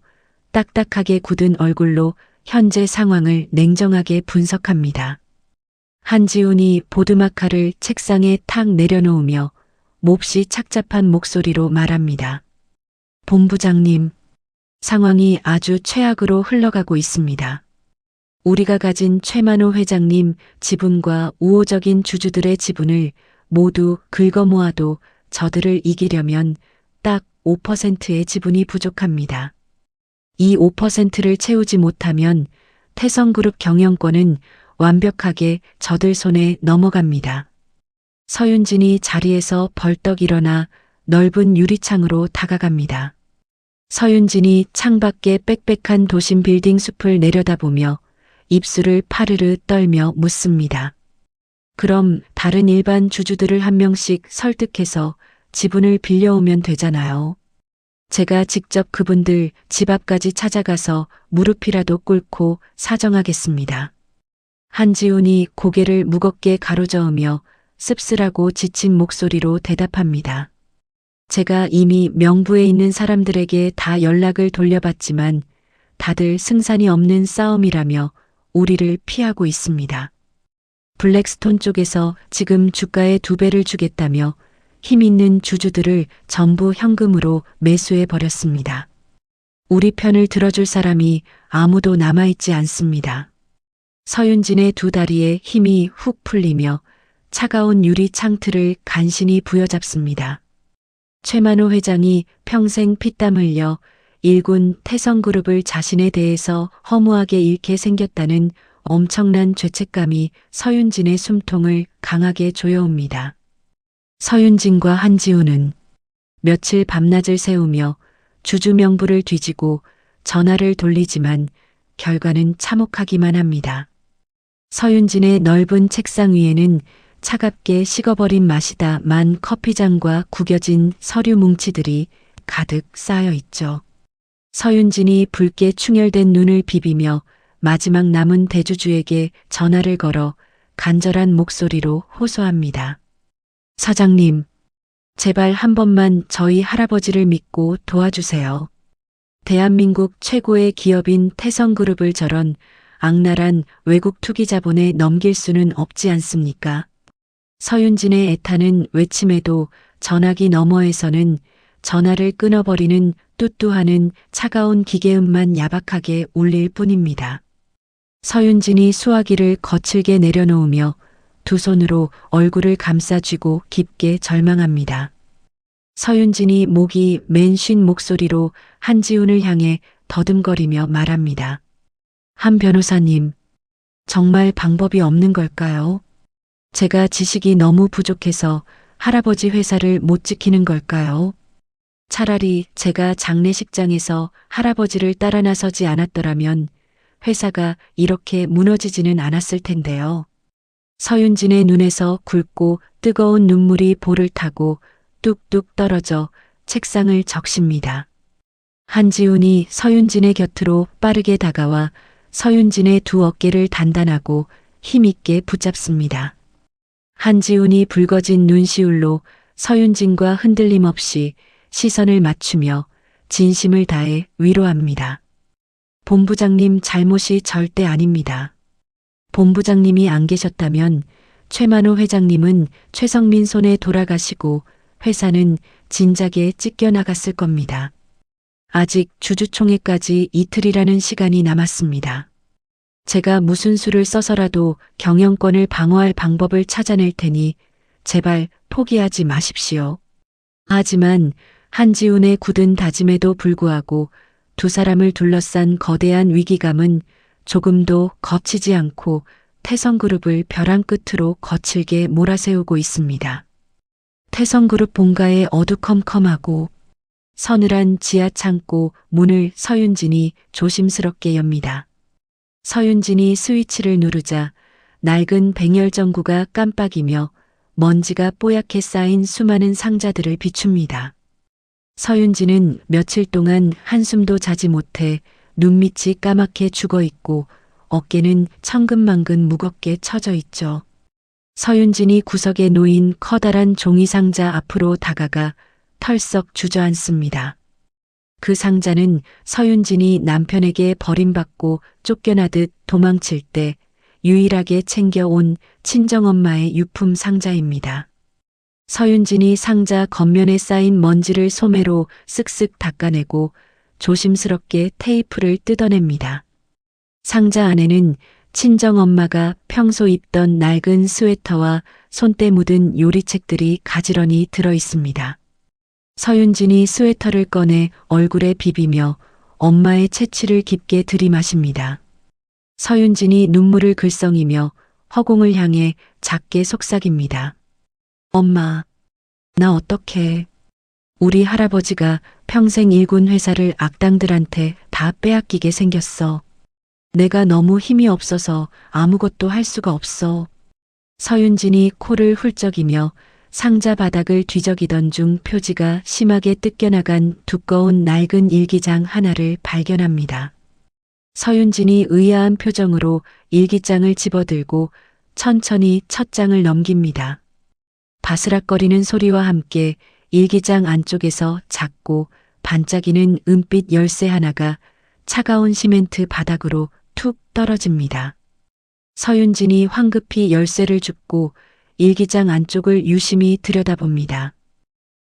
딱딱하게 굳은 얼굴로 현재 상황을 냉정하게 분석합니다. 한지훈이 보드마카를 책상에 탁 내려놓으며 몹시 착잡한 목소리로 말합니다. 본부장님, 상황이 아주 최악으로 흘러가고 있습니다. 우리가 가진 최만호 회장님 지분과 우호적인 주주들의 지분을 모두 긁어 모아도 저들을 이기려면 딱 5%의 지분이 부족합니다. 이 5%를 채우지 못하면 태성그룹 경영권은 완벽하게 저들 손에 넘어갑니다. 서윤진이 자리에서 벌떡 일어나 넓은 유리창으로 다가갑니다. 서윤진이 창밖에 빽빽한 도심 빌딩 숲을 내려다보며 입술을 파르르 떨며 묻습니다. 그럼 다른 일반 주주들을 한 명씩 설득해서 지분을 빌려오면 되잖아요. 제가 직접 그분들 집 앞까지 찾아가서 무릎이라도 꿇고 사정하겠습니다. 한지훈이 고개를 무겁게 가로저으며 씁쓸하고 지친 목소리로 대답합니다. 제가 이미 명부에 있는 사람들에게 다 연락을 돌려봤지만 다들 승산이 없는 싸움이라며 우리를 피하고 있습니다. 블랙스톤 쪽에서 지금 주가의 2배를 주겠다며 힘 있는 주주들을 전부 현금으로 매수해 버렸습니다. 우리 편을 들어줄 사람이 아무도 남아있지 않습니다. 서윤진의 두 다리에 힘이 훅 풀리며 차가운 유리 창틀을 간신히 부여잡습니다. 최만호 회장이 평생 피땀 흘려 일군 태성그룹을 자신에 대해서 허무하게 잃게 생겼다는 엄청난 죄책감이 서윤진의 숨통을 강하게 조여옵니다. 서윤진과 한지훈은 며칠 밤낮을 새우며 주주 명부를 뒤지고 전화를 돌리지만 결과는 참혹하기만 합니다. 서윤진의 넓은 책상 위에는 차갑게 식어버린 마시다만 커피잔과 구겨진 서류 뭉치들이 가득 쌓여 있죠. 서윤진이 붉게 충혈된 눈을 비비며 마지막 남은 대주주에게 전화를 걸어 간절한 목소리로 호소합니다. 사장님, 제발 한 번만 저희 할아버지를 믿고 도와주세요. 대한민국 최고의 기업인 태성그룹을 저런 악랄한 외국 투기 자본에 넘길 수는 없지 않습니까? 서윤진의 애타는 외침에도 전화기 너머에서는 전화를 끊어버리는 뚜뚜하는 차가운 기계음만 야박하게 울릴 뿐입니다. 서윤진이 수화기를 거칠게 내려놓으며 두 손으로 얼굴을 감싸쥐고 깊게 절망합니다. 서윤진이 목이 맨 쉰 목소리로 한지훈을 향해 더듬거리며 말합니다. 한 변호사님, 정말 방법이 없는 걸까요? 제가 지식이 너무 부족해서 할아버지 회사를 못 지키는 걸까요? 차라리 제가 장례식장에서 할아버지를 따라 나서지 않았더라면 회사가 이렇게 무너지지는 않았을 텐데요. 서윤진의 눈에서 굵고 뜨거운 눈물이 볼을 타고 뚝뚝 떨어져 책상을 적십니다. 한지훈이 서윤진의 곁으로 빠르게 다가와 서윤진의 두 어깨를 단단하고 힘있게 붙잡습니다. 한지훈이 붉어진 눈시울로 서윤진과 흔들림 없이 시선을 맞추며 진심을 다해 위로합니다. 본부장님 잘못이 절대 아닙니다. 본부장님이 안 계셨다면 최만호 회장님은 최성민 손에 돌아가시고 회사는 진작에 찢겨나갔을 겁니다. 아직 주주총회까지 이틀이라는 시간이 남았습니다. 제가 무슨 수를 써서라도 경영권을 방어할 방법을 찾아낼 테니 제발 포기하지 마십시오. 하지만 한지훈의 굳은 다짐에도 불구하고 두 사람을 둘러싼 거대한 위기감은 조금도 거치지 않고 태성그룹을 벼랑 끝으로 거칠게 몰아세우고 있습니다. 태성그룹 본가의 어두컴컴하고 서늘한 지하 창고 문을 서윤진이 조심스럽게 엽니다. 서윤진이 스위치를 누르자 낡은 백열전구가 깜빡이며 먼지가 뽀얗게 쌓인 수많은 상자들을 비춥니다. 서윤진은 며칠 동안 한숨도 자지 못해 눈밑이 까맣게 죽어 있고 어깨는 천근만근 무겁게 처져 있죠. 서윤진이 구석에 놓인 커다란 종이 상자 앞으로 다가가 털썩 주저앉습니다. 그 상자는 서윤진이 남편에게 버림받고 쫓겨나듯 도망칠 때 유일하게 챙겨온 친정엄마의 유품 상자입니다. 서윤진이 상자 겉면에 쌓인 먼지를 소매로 쓱쓱 닦아내고 조심스럽게 테이프를 뜯어냅니다. 상자 안에는 친정엄마가 평소 입던 낡은 스웨터와 손때 묻은 요리책들이 가지런히 들어 있습니다. 서윤진이 스웨터를 꺼내 얼굴에 비비며 엄마의 채취를 깊게 들이마십니다. 서윤진이 눈물을 글썽이며 허공을 향해 작게 속삭입니다. 엄마, 나 어떡해. 우리 할아버지가 평생 일군 회사를 악당들한테 다 빼앗기게 생겼어. 내가 너무 힘이 없어서 아무것도 할 수가 없어. 서윤진이 코를 훌쩍이며 상자 바닥을 뒤적이던 중 표지가 심하게 뜯겨나간 두꺼운 낡은 일기장 하나를 발견합니다. 서윤진이 의아한 표정으로 일기장을 집어들고 천천히 첫 장을 넘깁니다. 바스락거리는 소리와 함께 일기장 안쪽에서 작고 반짝이는 은빛 열쇠 하나가 차가운 시멘트 바닥으로 툭 떨어집니다. 서윤진이 황급히 열쇠를 줍고 일기장 안쪽을 유심히 들여다봅니다.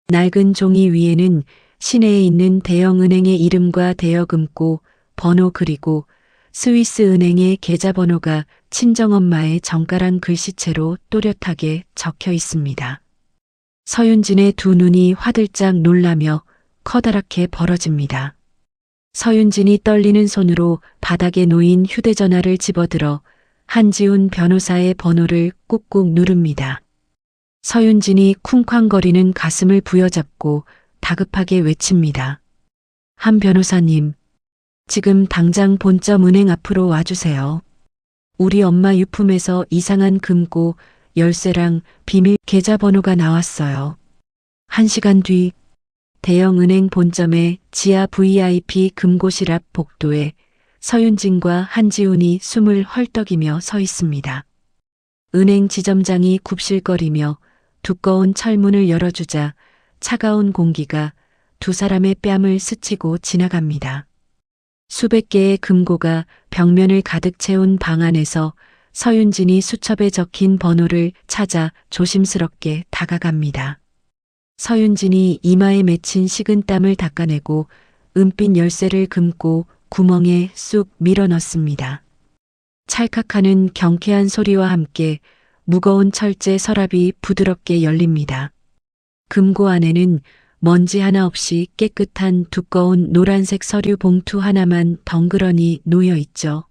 낡은 종이 위에는 시내에 있는 대형 은행의 이름과 대여금고, 번호 그리고 스위스 은행의 계좌번호가 친정엄마의 정갈한 글씨체로 또렷하게 적혀 있습니다. 서윤진의 두 눈이 화들짝 놀라며 커다랗게 벌어집니다. 서윤진이 떨리는 손으로 바닥에 놓인 휴대전화를 집어들어 한지훈 변호사의 번호를 꾹꾹 누릅니다. 서윤진이 쿵쾅거리는 가슴을 부여잡고 다급하게 외칩니다. 한 변호사님, 지금 당장 본점 은행 앞으로 와주세요. 우리 엄마 유품에서 이상한 금고, 열쇠랑 비밀 계좌번호가 나왔어요. 1시간 뒤 대형은행 본점의 지하 VIP 금고실 앞 복도에 서윤진과 한지훈이 숨을 헐떡이며 서 있습니다. 은행 지점장이 굽실거리며 두꺼운 철문을 열어주자 차가운 공기가 두 사람의 뺨을 스치고 지나갑니다. 수백 개의 금고가 벽면을 가득 채운 방 안에서 서윤진이 수첩에 적힌 번호를 찾아 조심스럽게 다가갑니다. 서윤진이 이마에 맺힌 식은땀을 닦아내고 은빛 열쇠를 금고 구멍에 쑥 밀어넣습니다. 찰칵하는 경쾌한 소리와 함께 무거운 철제 서랍이 부드럽게 열립니다. 금고 안에는 먼지 하나 없이 깨끗한 두꺼운 노란색 서류 봉투 하나만 덩그러니 놓여 있죠.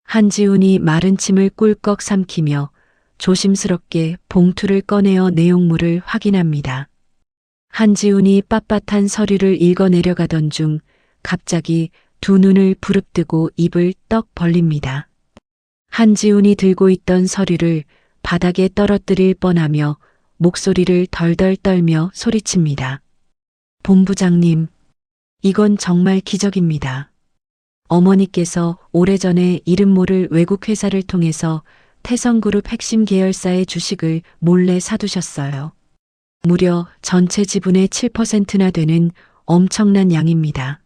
한지훈이 마른 침을 꿀꺽 삼키며 조심스럽게 봉투를 꺼내어 내용물을 확인합니다. 한지훈이 빳빳한 서류를 읽어 내려가던 중 갑자기 두 눈을 부릅뜨고 입을 떡 벌립니다. 한지훈이 들고 있던 서류를 바닥에 떨어뜨릴 뻔하며 목소리를 덜덜 떨며 소리칩니다. 본부장님, 이건 정말 기적입니다. 어머니께서 오래전에 이름 모를 외국 회사를 통해서 태성그룹 핵심 계열사의 주식을 몰래 사두셨어요. 무려 전체 지분의 7%나 되는 엄청난 양입니다.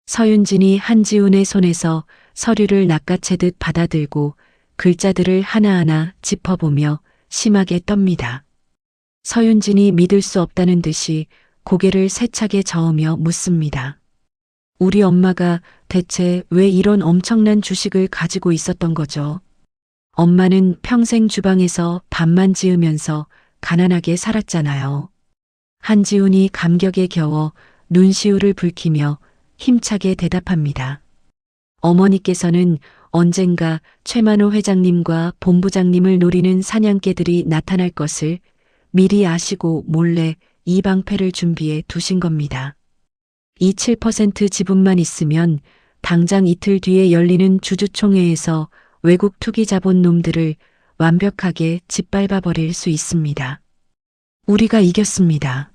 서윤진이 한지훈의 손에서 서류를 낚아채듯 받아들고 글자들을 하나하나 짚어보며 심하게 떱니다. 서윤진이 믿을 수 없다는 듯이 고개를 세차게 저으며 묻습니다. 우리 엄마가 대체 왜 이런 엄청난 주식을 가지고 있었던 거죠? 엄마는 평생 주방에서 밥만 지으면서 가난하게 살았잖아요. 한지훈이 감격에 겨워 눈시울을 붉히며 힘차게 대답합니다. 어머니께서는 언젠가 최만호 회장님과 본부장님을 노리는 사냥개들이 나타날 것을 미리 아시고 몰래 이 방패를 준비해 두신 겁니다. 이 7% 지분만 있으면 당장 이틀 뒤에 열리는 주주총회에서 외국 투기 자본 놈들을 완벽하게 짓밟아 버릴 수 있습니다. 우리가 이겼습니다.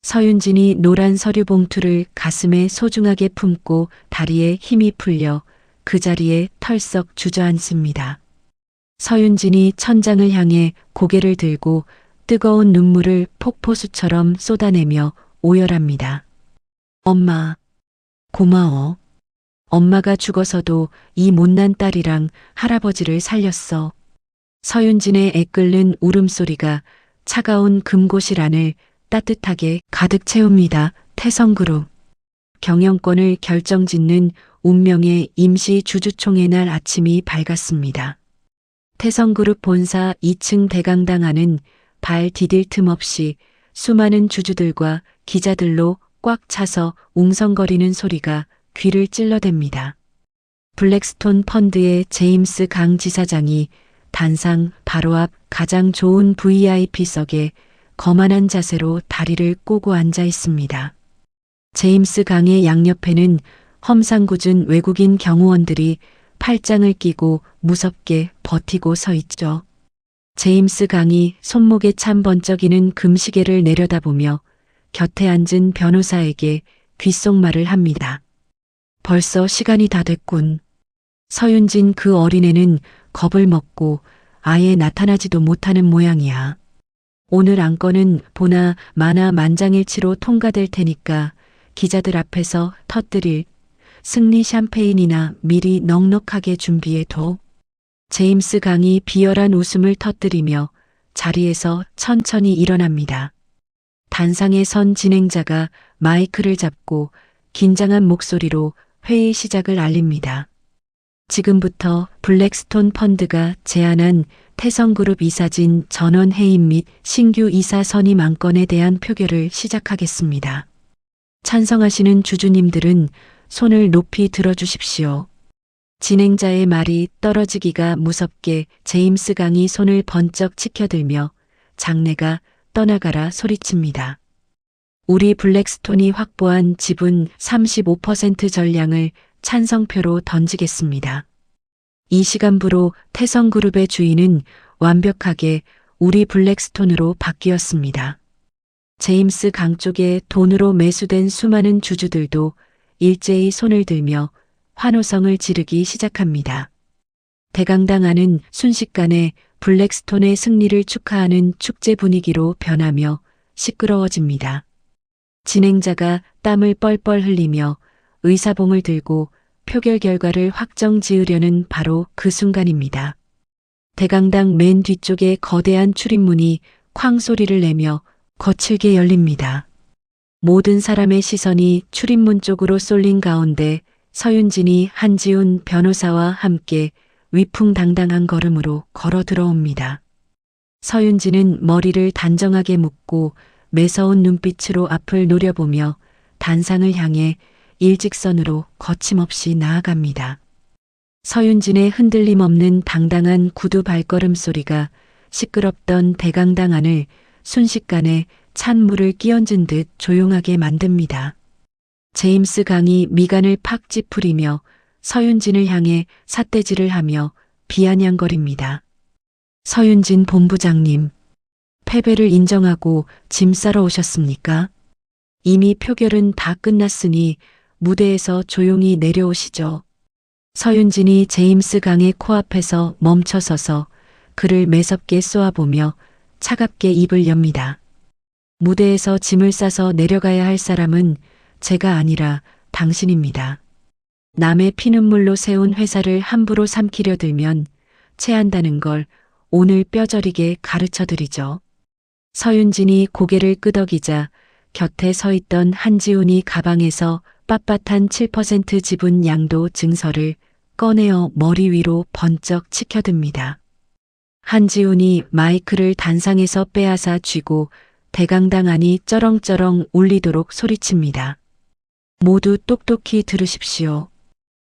서윤진이 노란 서류 봉투를 가슴에 소중하게 품고 다리에 힘이 풀려 그 자리에 털썩 주저앉습니다. 서윤진이 천장을 향해 고개를 들고 뜨거운 눈물을 폭포수처럼 쏟아내며 오열합니다. 엄마, 고마워. 엄마가 죽어서도 이 못난 딸이랑 할아버지를 살렸어. 서윤진의 애끓는 울음소리가 차가운 금고실 안을 따뜻하게 가득 채웁니다. 태성그룹. 경영권을 결정짓는 운명의 임시 주주총회 날 아침이 밝았습니다. 태성그룹 본사 2층 대강당 안은 발 디딜 틈 없이 수많은 주주들과 기자들로 꽉 차서 웅성거리는 소리가 귀를 찔러댑니다. 블랙스톤 펀드의 제임스 강 지사장이 단상 바로 앞 가장 좋은 VIP석에 거만한 자세로 다리를 꼬고 앉아 있습니다. 제임스 강의 양옆에는 험상궂은 외국인 경호원들이 팔짱을 끼고 무섭게 버티고 서 있죠. 제임스 강이 손목에 찬 번쩍이는 금시계를 내려다보며 곁에 앉은 변호사에게 귓속말을 합니다. 벌써 시간이 다 됐군. 서윤진 그 어린애는 겁을 먹고 아예 나타나지도 못하는 모양이야. 오늘 안건은 보나 마나 만장일치로 통과될 테니까 기자들 앞에서 터뜨릴 승리 샴페인이나 미리 넉넉하게 준비해둬. 제임스 강이 비열한 웃음을 터뜨리며 자리에서 천천히 일어납니다. 단상에 선 진행자가 마이크를 잡고 긴장한 목소리로 회의 시작을 알립니다. 지금부터 블랙스톤 펀드가 제안한 태성그룹 이사진 전원 해임 및 신규 이사 선임 안건에 대한 표결을 시작하겠습니다. 찬성하시는 주주님들은 손을 높이 들어주십시오. 진행자의 말이 떨어지기가 무섭게 제임스 강이 손을 번쩍 치켜들며 장내가 떠나가라 소리칩니다. 우리 블랙스톤이 확보한 지분 35% 전량을 찬성표로 던지겠습니다. 이 시간부로 태성그룹의 주인은 완벽하게 우리 블랙스톤으로 바뀌었습니다. 제임스 강 쪽에 돈으로 매수된 수많은 주주들도 일제히 손을 들며 환호성을 지르기 시작합니다. 대강당 안은 순식간에 블랙스톤의 승리를 축하하는 축제 분위기로 변하며 시끄러워집니다. 진행자가 땀을 뻘뻘 흘리며 의사봉을 들고 표결 결과를 확정 지으려는 바로 그 순간입니다. 대강당 맨 뒤쪽에 거대한 출입문이 쾅 소리를 내며 거칠게 열립니다. 모든 사람의 시선이 출입문 쪽으로 쏠린 가운데 서윤진이 한지훈 변호사와 함께 위풍당당한 걸음으로 걸어 들어옵니다. 서윤진은 머리를 단정하게 묶고 매서운 눈빛으로 앞을 노려보며 단상을 향해 일직선으로 거침없이 나아갑니다. 서윤진의 흔들림 없는 당당한 구두 발걸음 소리가 시끄럽던 대강당 안을 순식간에 찬물을 끼얹은 듯 조용하게 만듭니다. 제임스 강이 미간을 팍 찌푸리며 서윤진을 향해 삿대질을 하며 비아냥거립니다. 서윤진 본부장님, 패배를 인정하고 짐 싸러 오셨습니까? 이미 표결은 다 끝났으니 무대에서 조용히 내려오시죠. 서윤진이 제임스 강의 코앞에서 멈춰서서 그를 매섭게 쏘아보며 차갑게 입을 엽니다. 무대에서 짐을 싸서 내려가야 할 사람은 제가 아니라 당신입니다. 남의 피눈물로 세운 회사를 함부로 삼키려 들면 체한다는 걸 오늘 뼈저리게 가르쳐 드리죠. 서윤진이 고개를 끄덕이자 곁에 서 있던 한지훈이 가방에서 빳빳한 7% 지분 양도 증서를 꺼내어 머리 위로 번쩍 치켜듭니다. 한지훈이 마이크를 단상에서 빼앗아 쥐고 대강당 안이 쩌렁쩌렁 울리도록 소리칩니다. 모두 똑똑히 들으십시오.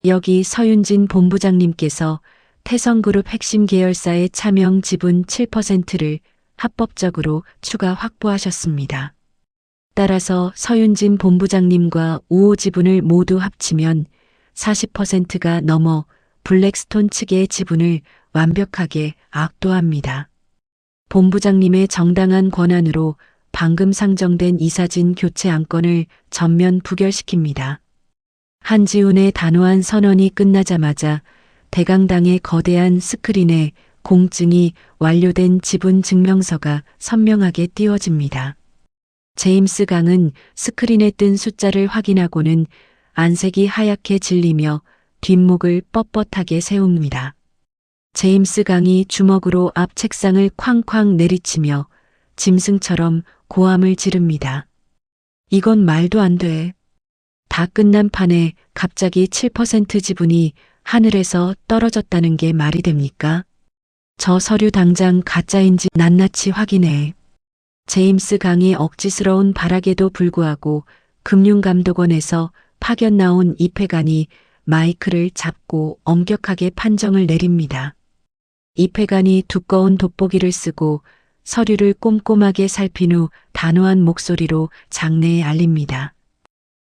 여기 서윤진 본부장님께서 태성그룹 핵심 계열사의 차명 지분 7%를 합법적으로 추가 확보하셨습니다. 따라서 서윤진 본부장님과 우호 지분을 모두 합치면 40%가 넘어 블랙스톤 측의 지분을 완벽하게 압도합니다. 본부장님의 정당한 권한으로 방금 상정된 이사진 교체 안건을 전면 부결시킵니다. 한지훈의 단호한 선언이 끝나자마자 대강당의 거대한 스크린에 공증이 완료된 지분 증명서가 선명하게 띄워집니다. 제임스 강은 스크린에 뜬 숫자를 확인하고는 안색이 하얗게 질리며 뒷목을 뻣뻣하게 세웁니다. 제임스 강이 주먹으로 앞 책상을 쾅쾅 내리치며 짐승처럼 고함을 지릅니다. 이건 말도 안 돼. 다 끝난 판에 갑자기 7% 지분이 하늘에서 떨어졌다는 게 말이 됩니까? 저 서류 당장 가짜인지 낱낱이 확인해. 제임스 강의 억지스러운 발악에도 불구하고 금융감독원에서 파견 나온 입회관이 마이크를 잡고 엄격하게 판정을 내립니다. 입회관이 두꺼운 돋보기를 쓰고 서류를 꼼꼼하게 살핀 후 단호한 목소리로 장내에 알립니다.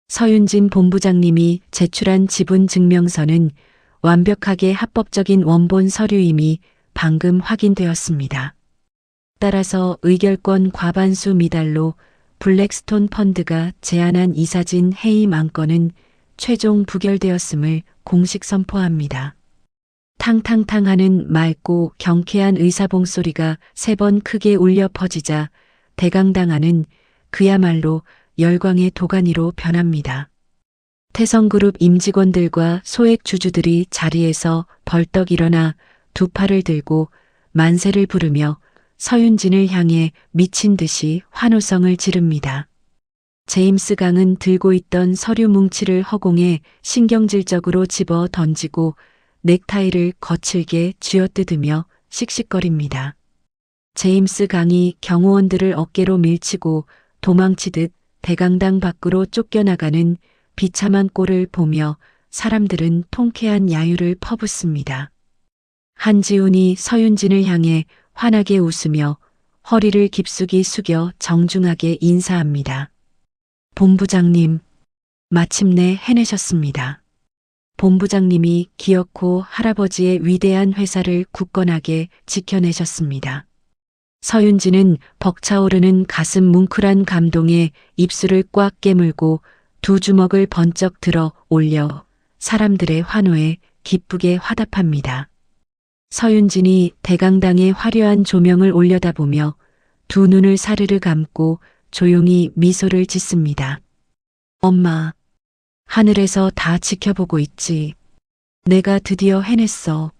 서윤진 본부장님이 제출한 지분 증명서는 완벽하게 합법적인 원본 서류임이 방금 확인되었습니다. 따라서 의결권 과반수 미달로 블랙스톤 펀드가 제안한 이사진 해임 안건은 최종 부결되었음을 공식 선포합니다. 탕탕탕 하는 맑고 경쾌한 의사봉 소리가 3번 크게 울려 퍼지자 대강당 안은 그야말로 열광의 도가니로 변합니다. 태성그룹 임직원들과 소액 주주들이 자리에서 벌떡 일어나 두 팔을 들고 만세를 부르며 서윤진을 향해 미친 듯이 환호성을 지릅니다. 제임스 강은 들고 있던 서류 뭉치를 허공에 신경질적으로 집어 던지고 넥타이를 거칠게 쥐어뜯으며 씩씩거립니다. 제임스 강이 경호원들을 어깨로 밀치고 도망치듯 대강당 밖으로 쫓겨나가는 비참한 꼴을 보며 사람들은 통쾌한 야유를 퍼붓습니다. 한지훈이 서윤진을 향해 환하게 웃으며 허리를 깊숙이 숙여 정중하게 인사합니다. 본부장님, 마침내 해내셨습니다. 본부장님이 기어코 할아버지의 위대한 회사를 굳건하게 지켜내셨습니다. 서윤진은 벅차오르는 가슴 뭉클한 감동에 입술을 꽉 깨물고 두 주먹을 번쩍 들어 올려 사람들의 환호에 기쁘게 화답합니다. 서윤진이 대강당의 화려한 조명을 올려다보며 두 눈을 사르르 감고 조용히 미소를 짓습니다. 엄마, 하늘에서 다 지켜보고 있지. 내가 드디어 해냈어.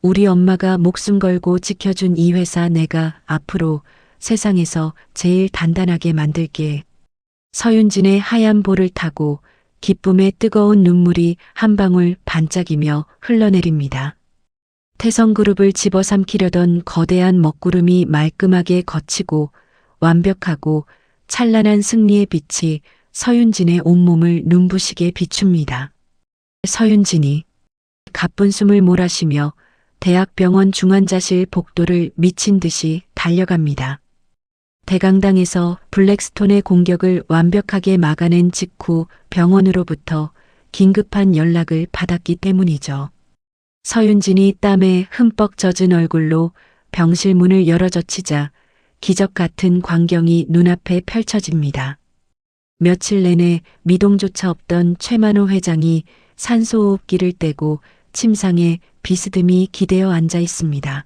우리 엄마가 목숨 걸고 지켜준 이 회사 내가 앞으로 세상에서 제일 단단하게 만들게. 서윤진의 하얀 볼을 타고 기쁨의 뜨거운 눈물이 한 방울 반짝이며 흘러내립니다. 태성그룹을 집어삼키려던 거대한 먹구름이 말끔하게 걷히고 완벽하고 찬란한 승리의 빛이 서윤진의 온몸을 눈부시게 비춥니다. 서윤진이 가쁜 숨을 몰아쉬며 대학병원 중환자실 복도를 미친 듯이 달려갑니다. 대강당에서 블랙스톤의 공격을 완벽하게 막아낸 직후 병원으로부터 긴급한 연락을 받았기 때문이죠. 서윤진이 땀에 흠뻑 젖은 얼굴로 병실 문을 열어젖히자 기적 같은 광경이 눈앞에 펼쳐집니다. 며칠 내내 미동조차 없던 최만호 회장이 산소호흡기를 떼고 침상에 비스듬히 기대어 앉아 있습니다.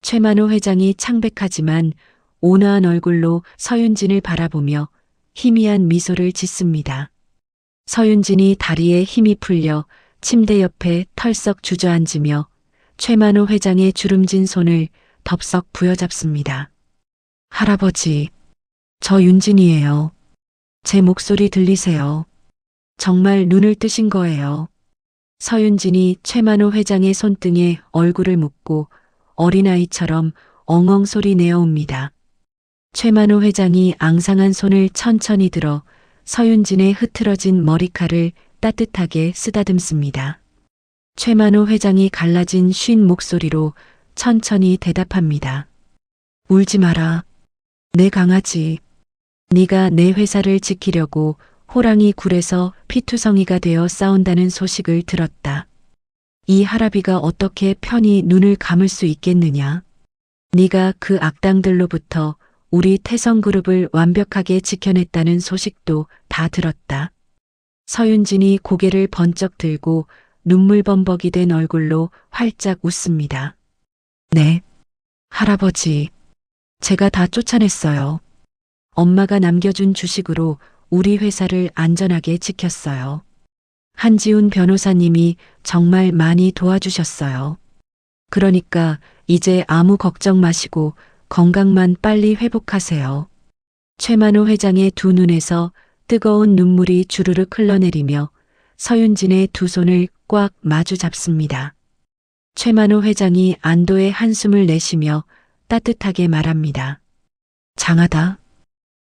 최만호 회장이 창백하지만 온화한 얼굴로 서윤진을 바라보며 희미한 미소를 짓습니다. 서윤진이 다리에 힘이 풀려 침대 옆에 털썩 주저앉으며 최만호 회장의 주름진 손을 덥석 부여잡습니다. 할아버지, 저 윤진이에요. 제 목소리 들리세요? 정말 눈을 뜨신 거예요. 서윤진이 최만호 회장의 손등에 얼굴을 묻고 어린아이처럼 엉엉 소리 내어옵니다. 최만호 회장이 앙상한 손을 천천히 들어 서윤진의 흐트러진 머리칼을 따뜻하게 쓰다듬습니다. 최만호 회장이 갈라진 쉰 목소리로 천천히 대답합니다. 울지 마라. 내 강아지. 네가 내 회사를 지키려고 호랑이 굴에서 피투성이가 되어 싸운다는 소식을 들었다. 이 할아비가 어떻게 편히 눈을 감을 수 있겠느냐. 네가 그 악당들로부터 우리 태성그룹을 완벽하게 지켜냈다는 소식도 다 들었다. 서윤진이 고개를 번쩍 들고 눈물범벅이 된 얼굴로 활짝 웃습니다. 네, 할아버지. 제가 다 쫓아냈어요. 엄마가 남겨준 주식으로 우리 회사를 안전하게 지켰어요. 한지훈 변호사님이 정말 많이 도와주셨어요. 그러니까 이제 아무 걱정 마시고 건강만 빨리 회복하세요. 최만호 회장의 두 눈에서 뜨거운 눈물이 주르륵 흘러내리며 서윤진의 두 손을 꽉 마주 잡습니다. 최만호 회장이 안도의 한숨을 내쉬며 따뜻하게 말합니다. 장하다.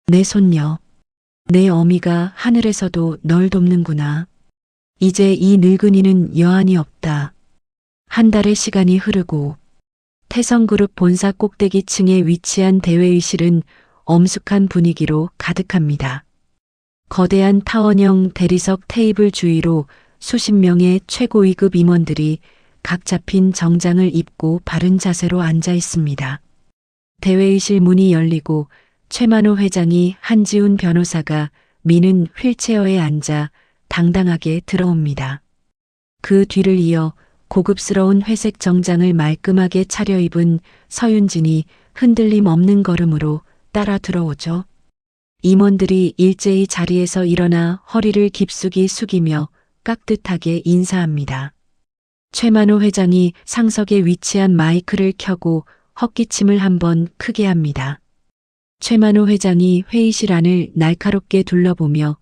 내 손녀. 내 어미가 하늘에서도 널 돕는구나. 이제 이 늙은이는 여한이 없다. 한 달의 시간이 흐르고 태성그룹 본사 꼭대기층에 위치한 대회의실은 엄숙한 분위기로 가득합니다. 거대한 타원형 대리석 테이블 주위로 수십 명의 최고 위급 임원들이 각 잡힌 정장을 입고 바른 자세로 앉아 있습니다. 대회의실 문이 열리고 최만호 회장이 한지훈 변호사가 미는 휠체어에 앉아 당당하게 들어옵니다. 그 뒤를 이어 고급스러운 회색 정장을 말끔하게 차려입은 서윤진이 흔들림 없는 걸음으로 따라 들어오죠. 임원들이 일제히 자리에서 일어나 허리를 깊숙이 숙이며 깍듯하게 인사합니다. 최만호 회장이 상석에 위치한 마이크를 켜고 헛기침을 한번 크게 합니다. 최만호 회장이 회의실 안을 날카롭게 둘러보며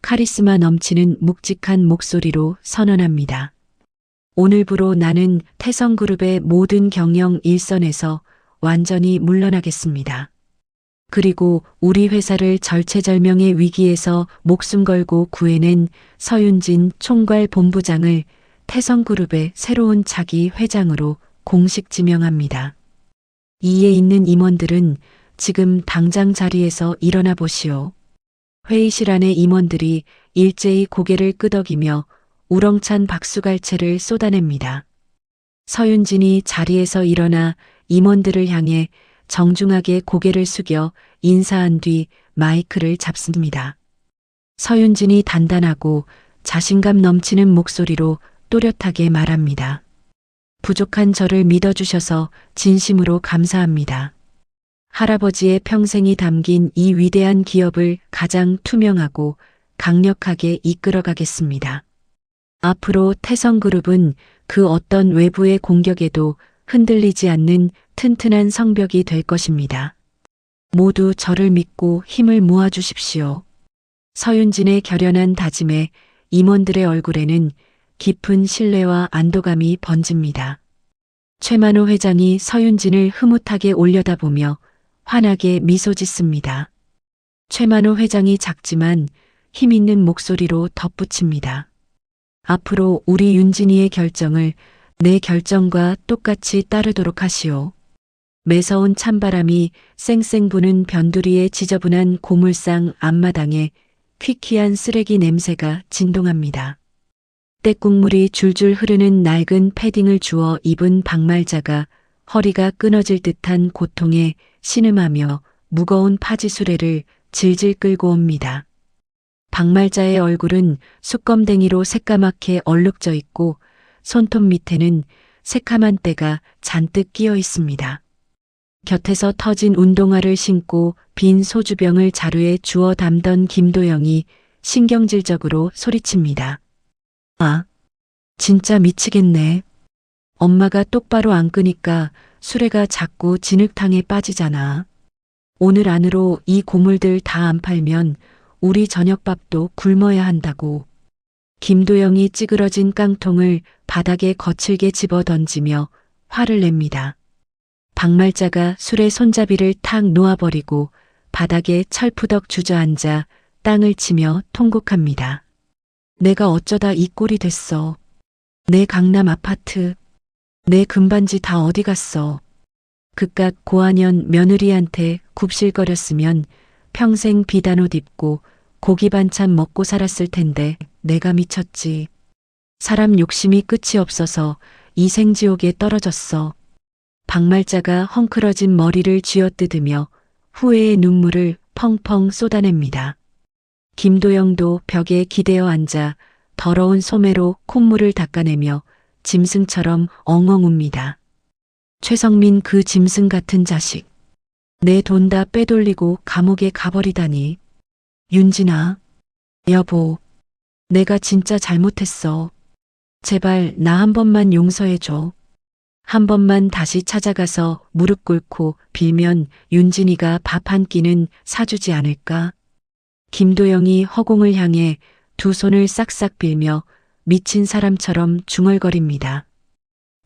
카리스마 넘치는 묵직한 목소리로 선언합니다. 오늘부로 나는 태성그룹의 모든 경영 일선에서 완전히 물러나겠습니다. 그리고 우리 회사를 절체절명의 위기에서 목숨 걸고 구해낸 서윤진 총괄 본부장을 태성그룹의 새로운 차기 회장으로 공식 지명합니다. 이에 있는 임원들은 지금 당장 자리에서 일어나 보시오. 회의실 안의 임원들이 일제히 고개를 끄덕이며 우렁찬 박수갈채를 쏟아냅니다. 서윤진이 자리에서 일어나 임원들을 향해 정중하게 고개를 숙여 인사한 뒤 마이크를 잡습니다. 서윤진이 단단하고 자신감 넘치는 목소리로 또렷하게 말합니다. 부족한 저를 믿어주셔서 진심으로 감사합니다. 할아버지의 평생이 담긴 이 위대한 기업을 가장 투명하고 강력하게 이끌어가겠습니다. 앞으로 태성그룹은 그 어떤 외부의 공격에도 흔들리지 않는 튼튼한 성벽이 될 것입니다. 모두 저를 믿고 힘을 모아주십시오. 서윤진의 결연한 다짐에 임원들의 얼굴에는 깊은 신뢰와 안도감이 번집니다. 최만호 회장이 서윤진을 흐뭇하게 올려다보며 환하게 미소 짓습니다. 최만호 회장이 작지만 힘있는 목소리로 덧붙입니다. 앞으로 우리 윤진이의 결정을 내 결정과 똑같이 따르도록 하시오. 매서운 찬바람이 쌩쌩 부는 변두리의 지저분한 고물상 앞마당에 퀴퀴한 쓰레기 냄새가 진동합니다. 때국물이 줄줄 흐르는 낡은 패딩을 주워 입은 박말자가 허리가 끊어질 듯한 고통에 신음하며 무거운 파지 수레를 질질 끌고 옵니다. 박말자의 얼굴은 숯검댕이로 새까맣게 얼룩져 있고 손톱 밑에는 새카만 때가 잔뜩 끼어 있습니다. 곁에서 터진 운동화를 신고 빈 소주병을 자루에 주워 담던 김도영이 신경질적으로 소리칩니다. 아, 진짜 미치겠네. 엄마가 똑바로 안 끄니까 수레가 자꾸 진흙탕에 빠지잖아. 오늘 안으로 이 고물들 다 안 팔면 우리 저녁밥도 굶어야 한다고. 김도영이 찌그러진 깡통을 바닥에 거칠게 집어 던지며 화를 냅니다. 박말자가 수레 손잡이를 탁 놓아버리고 바닥에 철푸덕 주저앉아 땅을 치며 통곡합니다. 내가 어쩌다 이 꼴이 됐어. 내 강남 아파트, 내 금반지 다 어디 갔어. 그깟 고한연 며느리한테 굽실거렸으면 평생 비단 옷 입고 고기 반찬 먹고 살았을 텐데 내가 미쳤지. 사람 욕심이 끝이 없어서 이 생지옥에 떨어졌어. 박말자가 헝클어진 머리를 쥐어뜯으며 후회의 눈물을 펑펑 쏟아냅니다. 김도영도 벽에 기대어 앉아 더러운 소매로 콧물을 닦아내며 짐승처럼 엉엉 웁니다. 최성민 그 짐승 같은 자식. 내 돈 다 빼돌리고 감옥에 가버리다니. 윤진아, 여보, 내가 진짜 잘못했어. 제발 나 한 번만 용서해줘. 한 번만 다시 찾아가서 무릎 꿇고 빌면 윤진이가 밥 한 끼는 사주지 않을까? 김도영이 허공을 향해 두 손을 싹싹 빌며 미친 사람처럼 중얼거립니다.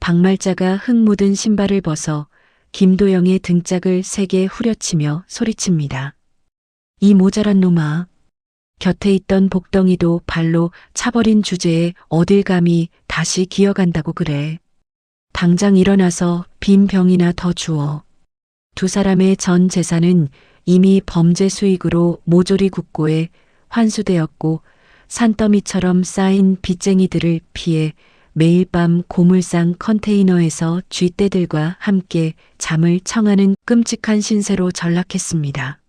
박말자가 흙 묻은 신발을 벗어 김도영의 등짝을 세게 후려치며 소리칩니다. 이 모자란 놈아. 곁에 있던 복덩이도 발로 차버린 주제에 어딜 감히 다시 기어간다고 그래. 당장 일어나서 빈 병이나 더 주워. 두 사람의 전 재산은 이미 범죄 수익으로 모조리 국고에 환수되었고 산더미처럼 쌓인 빚쟁이들을 피해 매일 밤 고물상 컨테이너에서 쥐떼들과 함께 잠을 청하는 끔찍한 신세로 전락했습니다.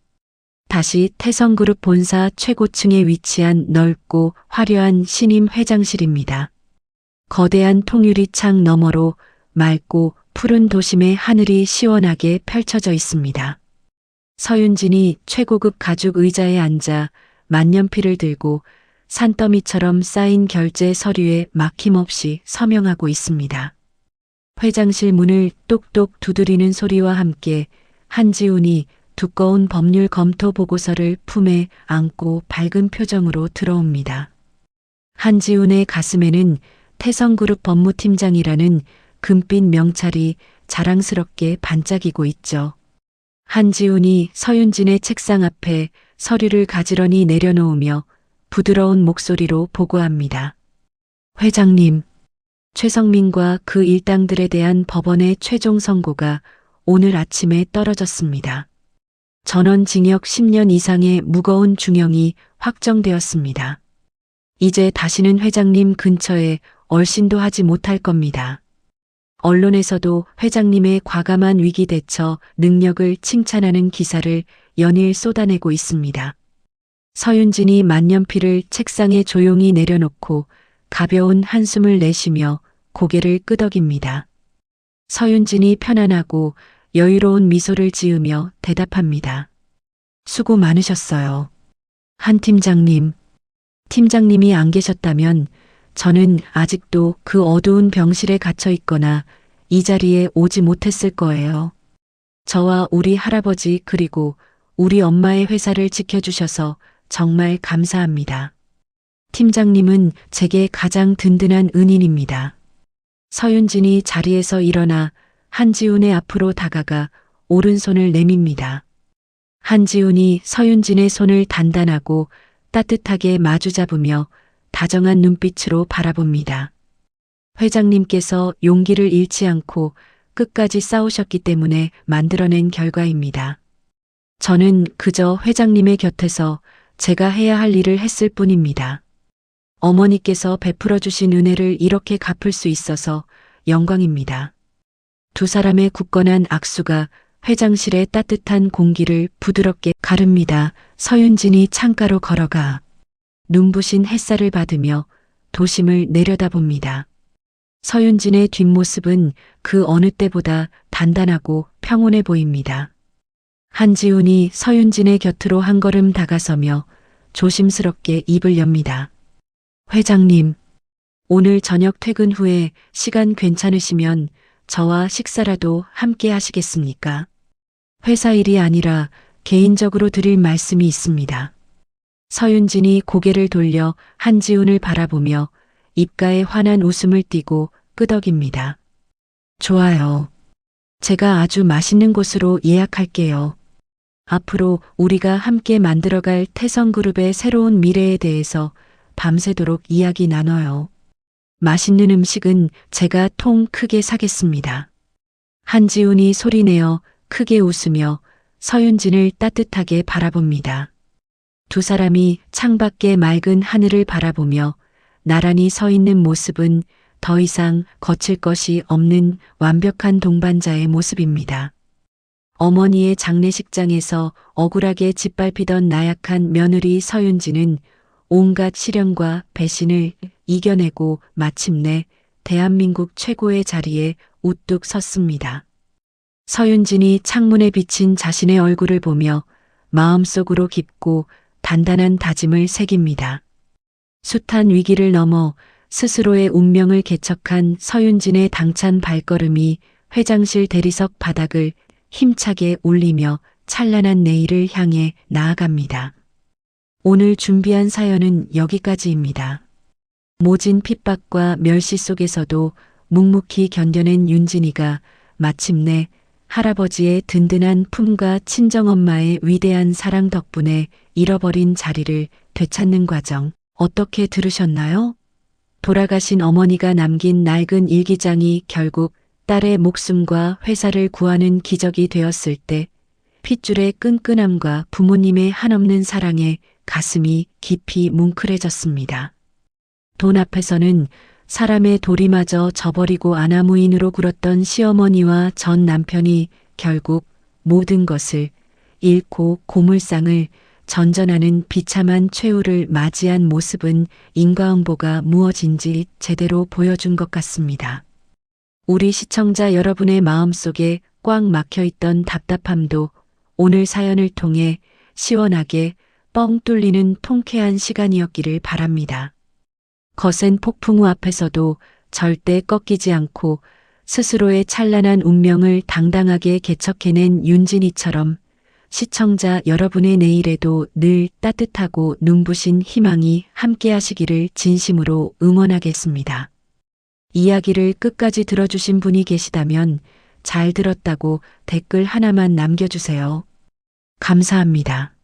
다시 태성그룹 본사 최고층에 위치한 넓고 화려한 신임 회장실입니다. 거대한 통유리 창 너머로 맑고 푸른 도심의 하늘이 시원하게 펼쳐져 있습니다. 서윤진이 최고급 가죽 의자에 앉아 만년필을 들고 산더미처럼 쌓인 결제 서류에 막힘없이 서명하고 있습니다. 회장실 문을 똑똑 두드리는 소리와 함께 한지훈이 두꺼운 법률 검토 보고서를 품에 안고 밝은 표정으로 들어옵니다. 한지훈의 가슴에는 태성그룹 법무팀장이라는 금빛 명찰이 자랑스럽게 반짝이고 있죠. 한지훈이 서윤진의 책상 앞에 서류를 가지런히 내려놓으며 부드러운 목소리로 보고합니다. 회장님, 최성민과 그 일당들에 대한 법원의 최종 선고가 오늘 아침에 떨어졌습니다. 전원 징역 10년 이상의 무거운 중형이 확정되었습니다. 이제 다시는 회장님 근처에 얼씬도 하지 못할 겁니다. 언론에서도 회장님의 과감한 위기 대처 능력을 칭찬하는 기사를 연일 쏟아내고 있습니다. 서윤진이 만년필을 책상에 조용히 내려놓고 가벼운 한숨을 내쉬며 고개를 끄덕입니다. 서윤진이 편안하고 여유로운 미소를 지으며 대답합니다. 수고 많으셨어요. 한 팀장님. 팀장님이 안 계셨다면 저는 아직도 그 어두운 병실에 갇혀 있거나 이 자리에 오지 못했을 거예요. 저와 우리 할아버지 그리고 우리 엄마의 회사를 지켜주셔서 정말 감사합니다. 팀장님은 제게 가장 든든한 은인입니다. 서윤진이 자리에서 일어나 한지훈의 앞으로 다가가 오른손을 내밉니다. 한지훈이 서윤진의 손을 단단하고 따뜻하게 마주잡으며 다정한 눈빛으로 바라봅니다. 회장님께서 용기를 잃지 않고 끝까지 싸우셨기 때문에 만들어낸 결과입니다. 저는 그저 회장님의 곁에서 제가 해야 할 일을 했을 뿐입니다. 어머니께서 베풀어 주신 은혜를 이렇게 갚을 수 있어서 영광입니다. 두 사람의 굳건한 악수가 회장실의 따뜻한 공기를 부드럽게 가릅니다. 서윤진이 창가로 걸어가 눈부신 햇살을 받으며 도심을 내려다봅니다. 서윤진의 뒷모습은 그 어느 때보다 단단하고 평온해 보입니다. 한지훈이 서윤진의 곁으로 한 걸음 다가서며 조심스럽게 입을 엽니다. 회장님, 오늘 저녁 퇴근 후에 시간 괜찮으시면 저와 식사라도 함께 하시겠습니까? 회사 일이 아니라 개인적으로 드릴 말씀이 있습니다. 서윤진이 고개를 돌려 한지훈을 바라보며 입가에 환한 웃음을 띠고 끄덕입니다. 좋아요. 제가 아주 맛있는 곳으로 예약할게요. 앞으로 우리가 함께 만들어갈 태성그룹의 새로운 미래에 대해서 밤새도록 이야기 나눠요. 맛있는 음식은 제가 통 크게 사겠습니다. 한지훈이 소리내어 크게 웃으며 서윤진을 따뜻하게 바라봅니다. 두 사람이 창밖의 맑은 하늘을 바라보며 나란히 서 있는 모습은 더 이상 거칠 것이 없는 완벽한 동반자의 모습입니다. 어머니의 장례식장에서 억울하게 짓밟히던 나약한 며느리 서윤진은 온갖 시련과 배신을 이겨내고 마침내 대한민국 최고의 자리에 우뚝 섰습니다. 서윤진이 창문에 비친 자신의 얼굴을 보며 마음속으로 깊고 단단한 다짐을 새깁니다. 숱한 위기를 넘어 스스로의 운명을 개척한 서윤진의 당찬 발걸음이 회장실 대리석 바닥을 힘차게 울리며 찬란한 내일을 향해 나아갑니다. 오늘 준비한 사연은 여기까지입니다. 모진 핍박과 멸시 속에서도 묵묵히 견뎌낸 윤진이가 마침내 할아버지의 든든한 품과 친정엄마의 위대한 사랑 덕분에 잃어버린 자리를 되찾는 과정 어떻게 들으셨나요? 돌아가신 어머니가 남긴 낡은 일기장이 결국 딸의 목숨과 회사를 구하는 기적이 되었을 때 핏줄의 끈끈함과 부모님의 한없는 사랑에 가슴이 깊이 뭉클해졌습니다. 돈 앞에서는 사람의 도리마저 저버리고 아나무인으로 굴었던 시어머니와 전 남편이 결국 모든 것을 잃고 고물상을 전전하는 비참한 최후를 맞이한 모습은 인과응보가 무엇인지 제대로 보여준 것 같습니다. 우리 시청자 여러분의 마음속에 꽉 막혀있던 답답함도 오늘 사연을 통해 시원하게 뻥 뚫리는 통쾌한 시간이었기를 바랍니다. 거센 폭풍우 앞에서도 절대 꺾이지 않고 스스로의 찬란한 운명을 당당하게 개척해낸 윤진이처럼 시청자 여러분의 내일에도 늘 따뜻하고 눈부신 희망이 함께하시기를 진심으로 응원하겠습니다. 이야기를 끝까지 들어주신 분이 계시다면 잘 들었다고 댓글 하나만 남겨주세요. 감사합니다.